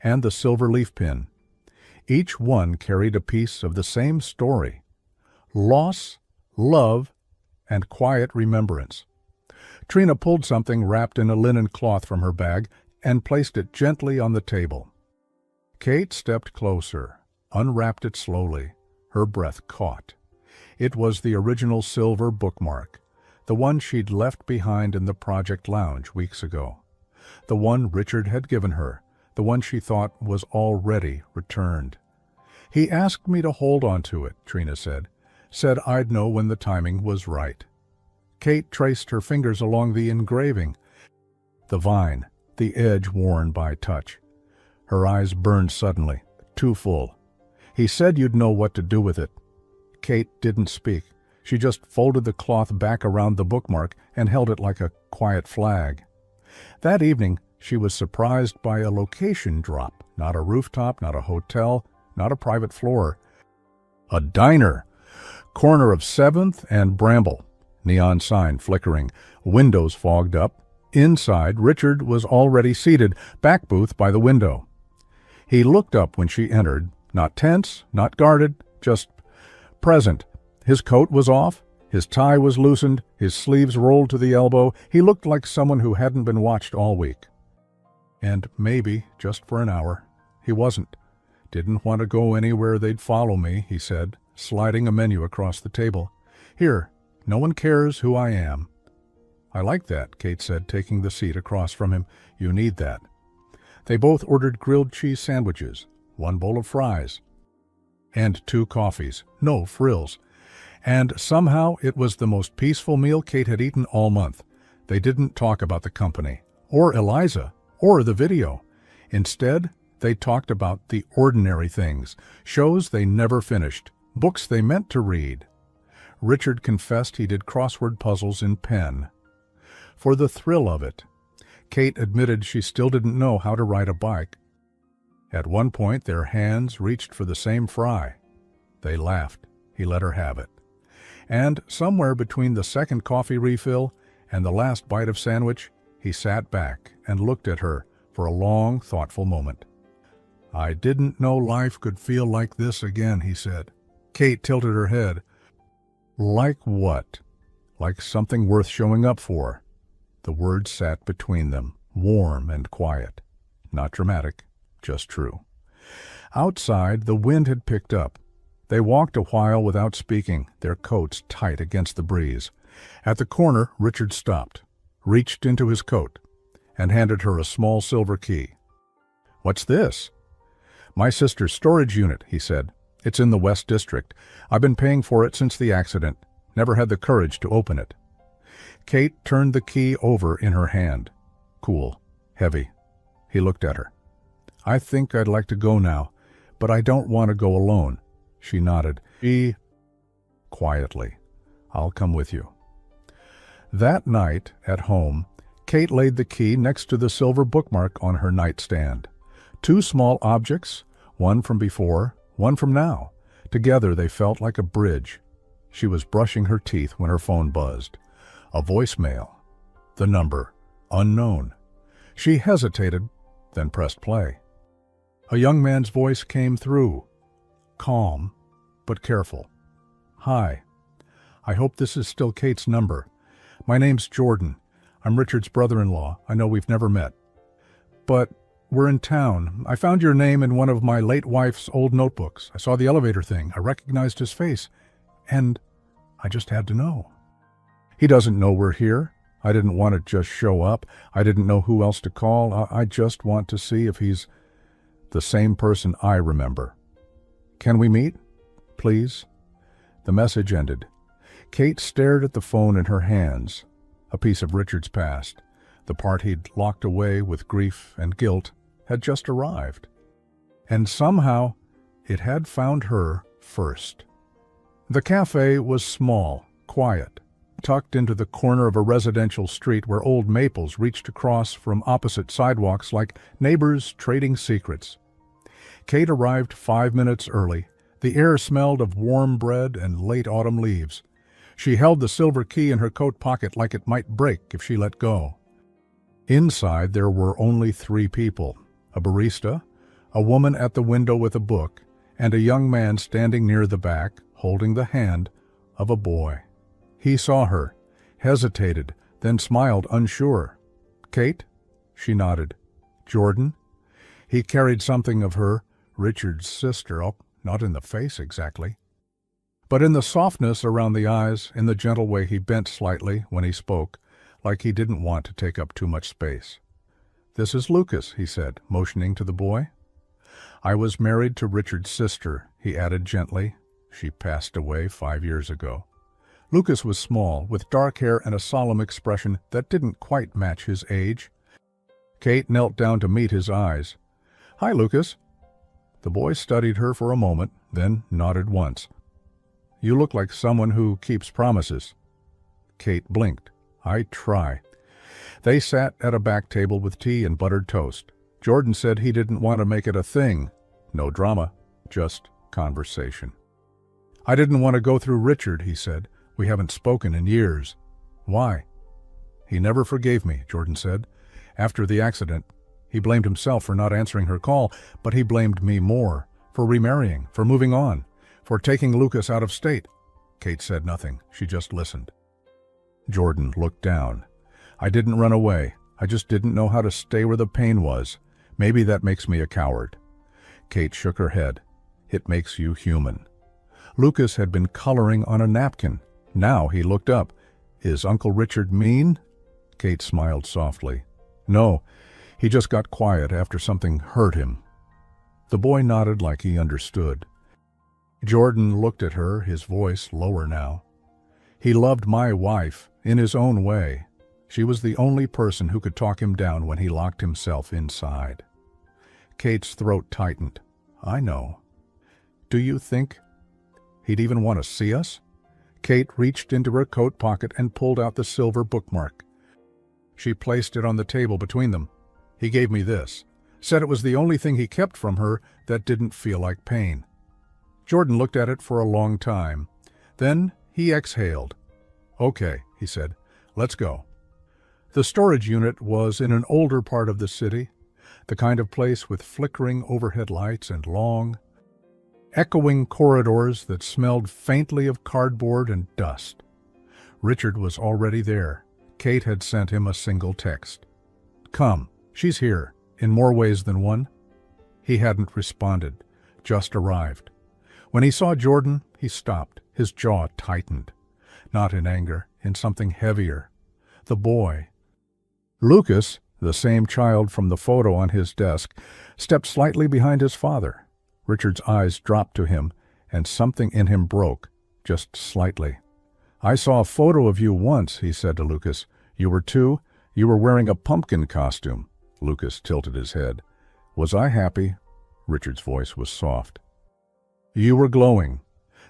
and the silver leaf pin. Each one carried a piece of the same story: loss, love, and quiet remembrance. Trina pulled something wrapped in a linen cloth from her bag and placed it gently on the table. Kate stepped closer, unwrapped it slowly, her breath caught. It was the original silver bookmark, the one she'd left behind in the project lounge weeks ago, the one Richard had given her, the one she thought was already returned. He asked me to hold on to it, Trina said I'd know when the timing was right. Kate traced her fingers along the engraving, the vine, the edge worn by touch. Her eyes burned suddenly, too full. He said you'd know what to do with it. Kate didn't speak. She just folded the cloth back around the bookmark and held it like a quiet flag. That evening, she was surprised by a location drop. Not a rooftop, not a hotel, not a private floor. A diner. Corner of 7th and Bramble. Neon sign flickering. Windows fogged up. Inside, Richard was already seated, back booth by the window. He looked up when she entered, not tense, not guarded, just present. His coat was off, his tie was loosened, his sleeves rolled to the elbow. He looked like someone who hadn't been watched all week. And maybe, just for an hour, he wasn't. Didn't want to go anywhere they'd follow me, he said, sliding a menu across the table. Here, no one cares who I am. I like that, Kate said, taking the seat across from him. You need that. They both ordered grilled cheese sandwiches, 1 bowl of fries, and 2 coffees, no frills. And somehow it was the most peaceful meal Kate had eaten all month. They didn't talk about the company, or Eliza, or the video. Instead, they talked about the ordinary things, shows they never finished, books they meant to read. Richard confessed he did crossword puzzles in pen. For the thrill of it. Kate admitted she still didn't know how to ride a bike. At one point, their hands reached for the same fry. They laughed. He let her have it. And somewhere between the second coffee refill and the last bite of sandwich, he sat back and looked at her for a long, thoughtful moment. "I didn't know life could feel like this again," he said. Kate tilted her head. "Like what?" "Like something worth showing up for." The words sat between them, warm and quiet. Not dramatic, just true. Outside, the wind had picked up. They walked a while without speaking, their coats tight against the breeze. At the corner, Richard stopped, reached into his coat, and handed her a small silver key. "What's this?" "My sister's storage unit," he said. "It's in the West District. I've been paying for it since the accident. Never had the courage to open it." Kate turned the key over in her hand. Cool, heavy. He looked at her. "I think I'd like to go now, but I don't want to go alone." She nodded. Quietly, "I'll come with you." That night, at home, Kate laid the key next to the silver bookmark on her nightstand. Two small objects, one from before, one from now. Together they felt like a bridge. She was brushing her teeth when her phone buzzed. A voicemail. The number, unknown. She hesitated, then pressed play. A young man's voice came through. Calm, but careful. "Hi. I hope this is still Kate's number. My name's Jordan. I'm Richard's brother-in-law. I know we've never met. But we're in town. I found your name in one of my late wife's old notebooks. I saw the elevator thing. I recognized his face. And I just had to know. He doesn't know we're here. I didn't want to just show up. I didn't know who else to call. I just want to see if he's the same person I remember. Can we meet? Please?" The message ended. Kate stared at the phone in her hands. A piece of Richard's past, the part he'd locked away with grief and guilt, had just arrived. And somehow it had found her first. The cafe was small, quiet, tucked into the corner of a residential street where old maples reached across from opposite sidewalks like neighbors trading secrets. Kate arrived 5 minutes early. The air smelled of warm bread and late autumn leaves. She held the silver key in her coat pocket like it might break if she let go. Inside there were only 3 people, a barista, a woman at the window with a book, and a young man standing near the back, holding the hand of a boy. He saw her, hesitated, then smiled unsure. "Kate?" She nodded. "Jordan?" He carried something of her, Richard's sister, not in the face exactly, but in the softness around the eyes, in the gentle way he bent slightly when he spoke, like he didn't want to take up too much space. "This is Lucas," he said, motioning to the boy. "I was married to Richard's sister," he added gently. "She passed away 5 years ago." Lucas was small, with dark hair and a solemn expression that didn't quite match his age. Kate knelt down to meet his eyes. "Hi, Lucas." The boy studied her for a moment, then nodded once. "You look like someone who keeps promises." Kate blinked. "I try." They sat at a back table with tea and buttered toast. Jordan said he didn't want to make it a thing. No drama, just conversation. "I didn't want to go through Richard," he said. "We haven't spoken in years." "Why?" "He never forgave me," Jordan said. "After the accident, he blamed himself for not answering her call, but he blamed me more, for remarrying, for moving on, for taking Lucas out of state." Kate said nothing. She just listened. Jordan looked down. "I didn't run away. I just didn't know how to stay where the pain was. Maybe that makes me a coward." Kate shook her head. "It makes you human." Lucas had been coloring on a napkin. Now he looked up. "Is Uncle Richard mean?" Kate smiled softly. "No, he just got quiet after something hurt him." The boy nodded like he understood. Jordan looked at her, his voice lower now. "He loved my wife, in his own way. She was the only person who could talk him down when he locked himself inside." Kate's throat tightened. "I know. Do you think he'd even want to see us?" Kate reached into her coat pocket and pulled out the silver bookmark. She placed it on the table between them. "He gave me this. Said it was the only thing he kept from her that didn't feel like pain." Jordan looked at it for a long time. Then he exhaled. "Okay," he said. "Let's go." The storage unit was in an older part of the city, the kind of place with flickering overhead lights and long, echoing corridors that smelled faintly of cardboard and dust. Richard was already there. Kate had sent him a single text. "Come, she's here, in more ways than one." He hadn't responded, just arrived. When he saw Jordan, he stopped, his jaw tightened. Not in anger, in something heavier. The boy. Lucas, the same child from the photo on his desk, stepped slightly behind his father. Richard's eyes dropped to him, and something in him broke, just slightly. "I saw a photo of you once," he said to Lucas. "You were 2. You were wearing a pumpkin costume." Lucas tilted his head. "Was I happy?" Richard's voice was soft. "You were glowing."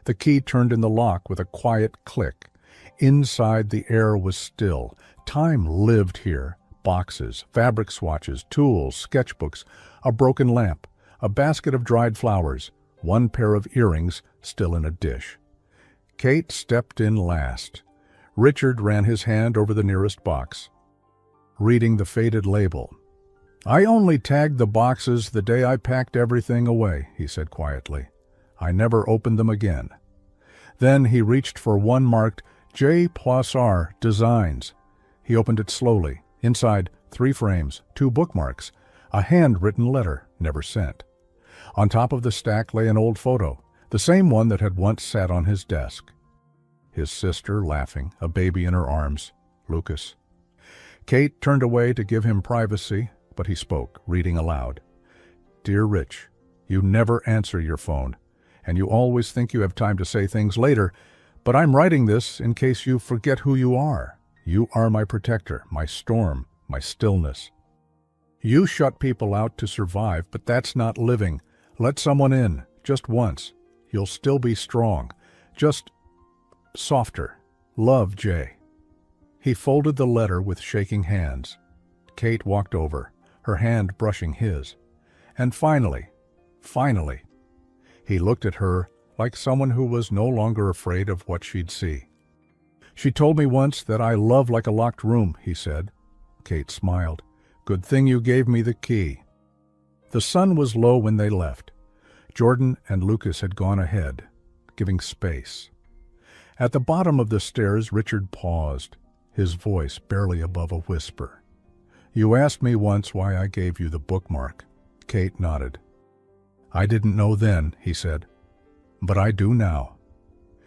The key turned in the lock with a quiet click. Inside, the air was still. Time lived here. Boxes, fabric swatches, tools, sketchbooks, a broken lamp, a basket of dried flowers, one pair of earrings still in a dish. Kate stepped in last. Richard ran his hand over the nearest box, reading the faded label. "I only tagged the boxes the day I packed everything away," he said quietly. "I never opened them again." Then he reached for one marked J plus R Designs. He opened it slowly. Inside, 3 frames, 2 bookmarks, a handwritten letter, never sent. On top of the stack lay an old photo, the same one that had once sat on his desk. His sister laughing, a baby in her arms. Lucas. Kate turned away to give him privacy, but he spoke, reading aloud. "Dear Rich, you never answer your phone, and you always think you have time to say things later, but I'm writing this in case you forget who you are. You are my protector, my storm, my stillness. You shut people out to survive, but that's not living. Let someone in, just once. You'll still be strong. Just softer. Love, Jay." He folded the letter with shaking hands. Kate walked over, her hand brushing his. And finally, he looked at her like someone who was no longer afraid of what she'd see. "She told me once that I love like a locked room," he said. Kate smiled. "Good thing you gave me the key." The sun was low when they left. Jordan and Lucas had gone ahead, giving space. At the bottom of the stairs, Richard paused, his voice barely above a whisper. "You asked me once why I gave you the bookmark." Kate nodded. "I didn't know then," he said, "but I do now."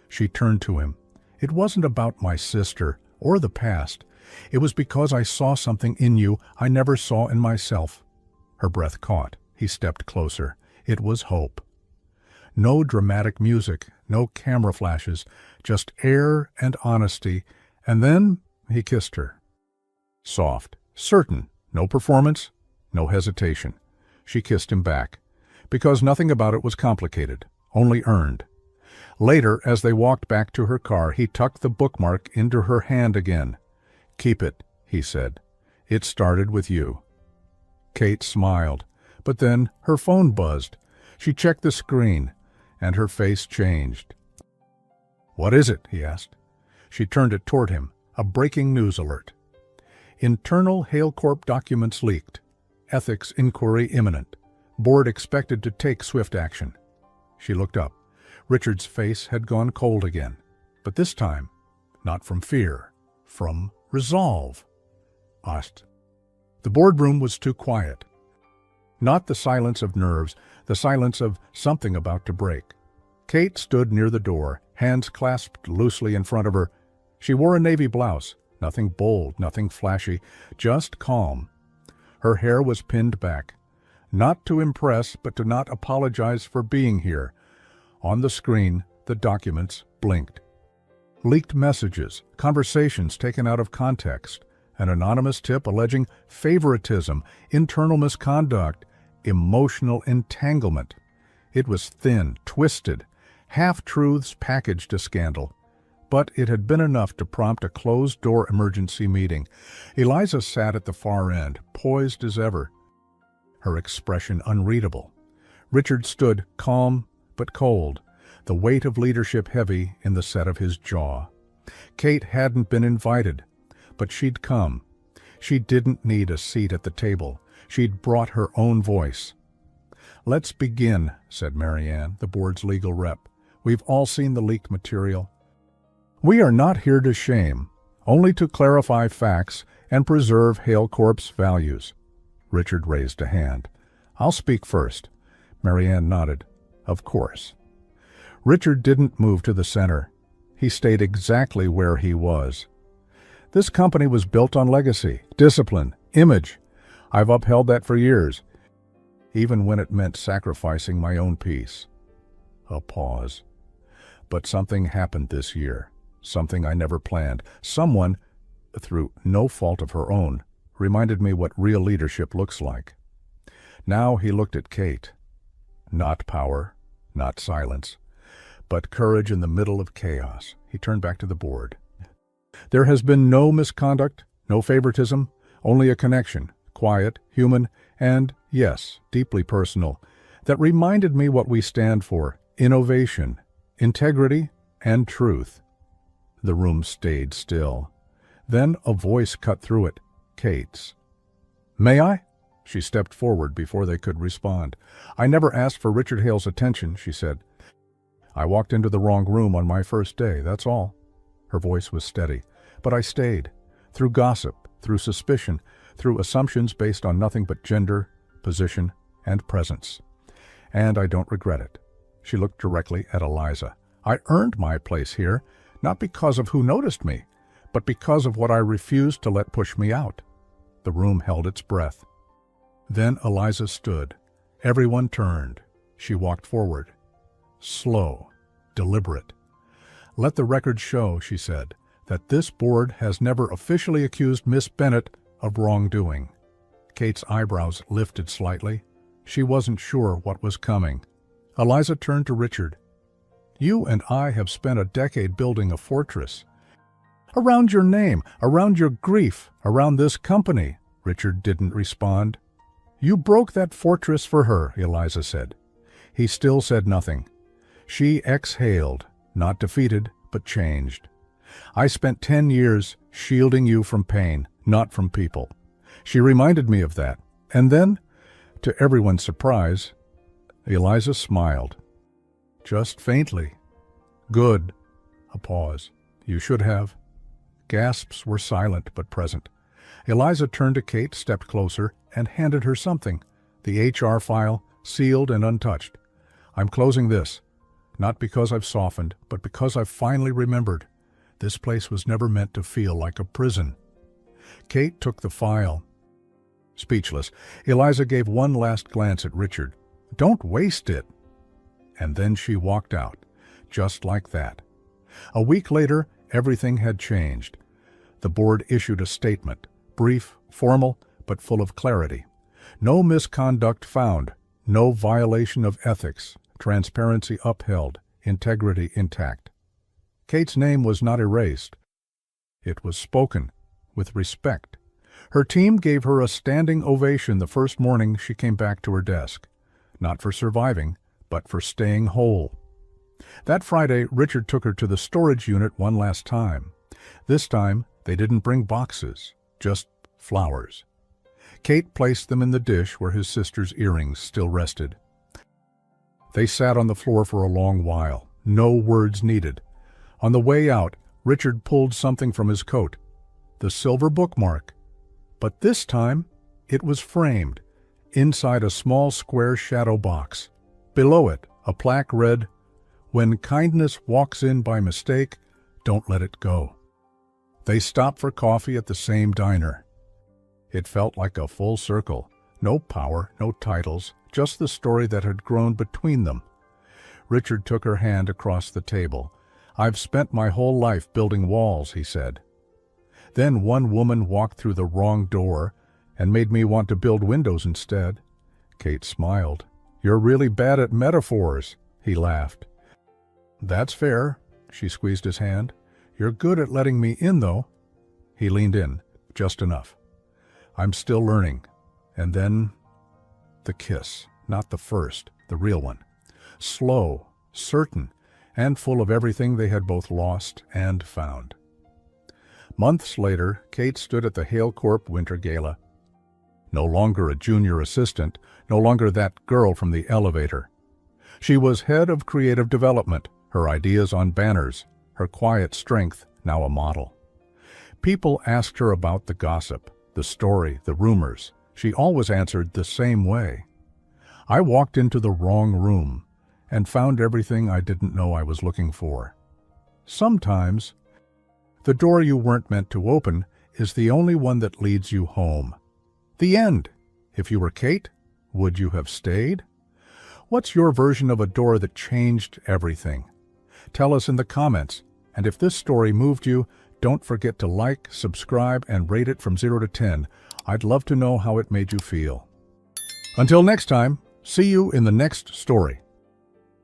She turned to him. "It wasn't about my sister or the past. It was because I saw something in you I never saw in myself." Her breath caught. He stepped closer. It was hope. No dramatic music, no camera flashes, just air and honesty, and then he kissed her. Soft, certain, no performance, no hesitation. She kissed him back, because nothing about it was complicated, only earned. Later, as they walked back to her car, he tucked the bookmark into her hand again. "Keep it," he said. "It started with you." Kate smiled, but then her phone buzzed. She checked the screen, and her face changed. "What is it?" he asked. She turned it toward him, a breaking news alert. "Internal Hale Corp documents leaked. Ethics inquiry imminent. Board expected to take swift action." She looked up. Richard's face had gone cold again, but this time, not from fear, from resolve. "Ost." The boardroom was too quiet. Not the silence of nerves, the silence of something about to break. Kate stood near the door, hands clasped loosely in front of her. She wore a navy blouse, nothing bold, nothing flashy, just calm. Her hair was pinned back, not to impress, but to not apologize for being here. On the screen, the documents blinked. Leaked messages, conversations taken out of context, an anonymous tip alleging favoritism, internal misconduct, emotional entanglement. It was thin, twisted, half-truths packaged a scandal. But it had been enough to prompt a closed-door emergency meeting. Eliza sat at the far end, poised as ever, her expression unreadable. Richard stood calm but cold, the weight of leadership heavy in the set of his jaw. Kate hadn't been invited, but she'd come. She didn't need a seat at the table. She'd brought her own voice. "Let's begin," said Marianne, the board's legal rep. "We've all seen the leaked material. We are not here to shame, only to clarify facts and preserve Hale Corp's values." Richard raised a hand. "I'll speak first." Marianne nodded. "Of course." Richard didn't move to the center. He stayed exactly where he was. "This company was built on legacy, discipline, image. I've upheld that for years, even when it meant sacrificing my own peace." A pause. "But something happened this year, something I never planned. Someone, through no fault of her own, reminded me what real leadership looks like." Now he looked at Kate. Not power, not silence, but courage in the middle of chaos. He turned back to the board. "There has been no misconduct, no favoritism, only a connection, quiet, human, and, yes, deeply personal, that reminded me what we stand for: innovation, integrity, and truth." The room stayed still. Then a voice cut through it, Kate's. "May I?" She stepped forward before they could respond. "I never asked for Richard Hale's attention," she said. "I walked into the wrong room on my first day, that's all." Her voice was steady. "But I stayed. Through gossip, through suspicion, through assumptions based on nothing but gender, position, and presence. And I don't regret it." She looked directly at Eliza. "I earned my place here, not because of who noticed me, but because of what I refused to let push me out." The room held its breath. Then Eliza stood. Everyone turned. She walked forward. Slow, deliberate. "Let the record show," she said, "that this board has never officially accused Miss Bennett of wrongdoing." Kate's eyebrows lifted slightly. She wasn't sure what was coming. Eliza turned to Richard. "You and I have spent a decade building a fortress. Around your name, around your grief, around this company." Richard didn't respond. "You broke that fortress for her," Eliza said. He still said nothing. She exhaled, not defeated, but changed. "I spent 10 years shielding you from pain, not from people." She reminded me of that. And then, to everyone's surprise, Eliza smiled. Just faintly. "Good." A pause. "You should have." Gasps were silent but present. Eliza turned to Kate, stepped closer, and handed her something. The HR file, sealed and untouched. "I'm closing this. Not because I've softened, but because I've finally remembered. This place was never meant to feel like a prison." Kate took the file. Speechless, Eliza gave one last glance at Richard. "Don't waste it." And then she walked out, just like that. A week later, everything had changed. The board issued a statement, brief, formal, but full of clarity. No misconduct found, no violation of ethics, transparency upheld, integrity intact. Kate's name was not erased. It was spoken, with respect. Her team gave her a standing ovation the first morning she came back to her desk. Not for surviving, but for staying whole. That Friday, Richard took her to the storage unit one last time. This time, they didn't bring boxes, just flowers. Kate placed them in the dish where his sister's earrings still rested. They sat on the floor for a long while, no words needed. On the way out, Richard pulled something from his coat. The silver bookmark. But this time, it was framed, inside a small square shadow box. Below it, a plaque read, "When kindness walks in by mistake, don't let it go." They stopped for coffee at the same diner. It felt like a full circle. No power, no titles, just the story that had grown between them. Richard took her hand across the table. "I've spent my whole life building walls," he said. "Then one woman walked through the wrong door and made me want to build windows instead." Kate smiled. "You're really bad at metaphors," he laughed. "That's fair." She squeezed his hand. "You're good at letting me in, though." He leaned in, just enough. "I'm still learning." And then the kiss, not the first, the real one. Slow, certain, and full of everything they had both lost and found. Months later, Kate stood at the Hale Corp Winter Gala. No longer a junior assistant, no longer that girl from the elevator. She was head of creative development, her ideas on banners, her quiet strength now a model. People asked her about the gossip, the story, the rumors. She always answered the same way. I walked into the wrong room and found everything I didn't know I was looking for. Sometimes, the door you weren't meant to open is the only one that leads you home. The end. If you were Kate, would you have stayed? What's your version of a door that changed everything? Tell us in the comments, and if this story moved you, don't forget to like, subscribe, and rate it from 0 to 10. I'd love to know how it made you feel. Until next time, see you in the next story.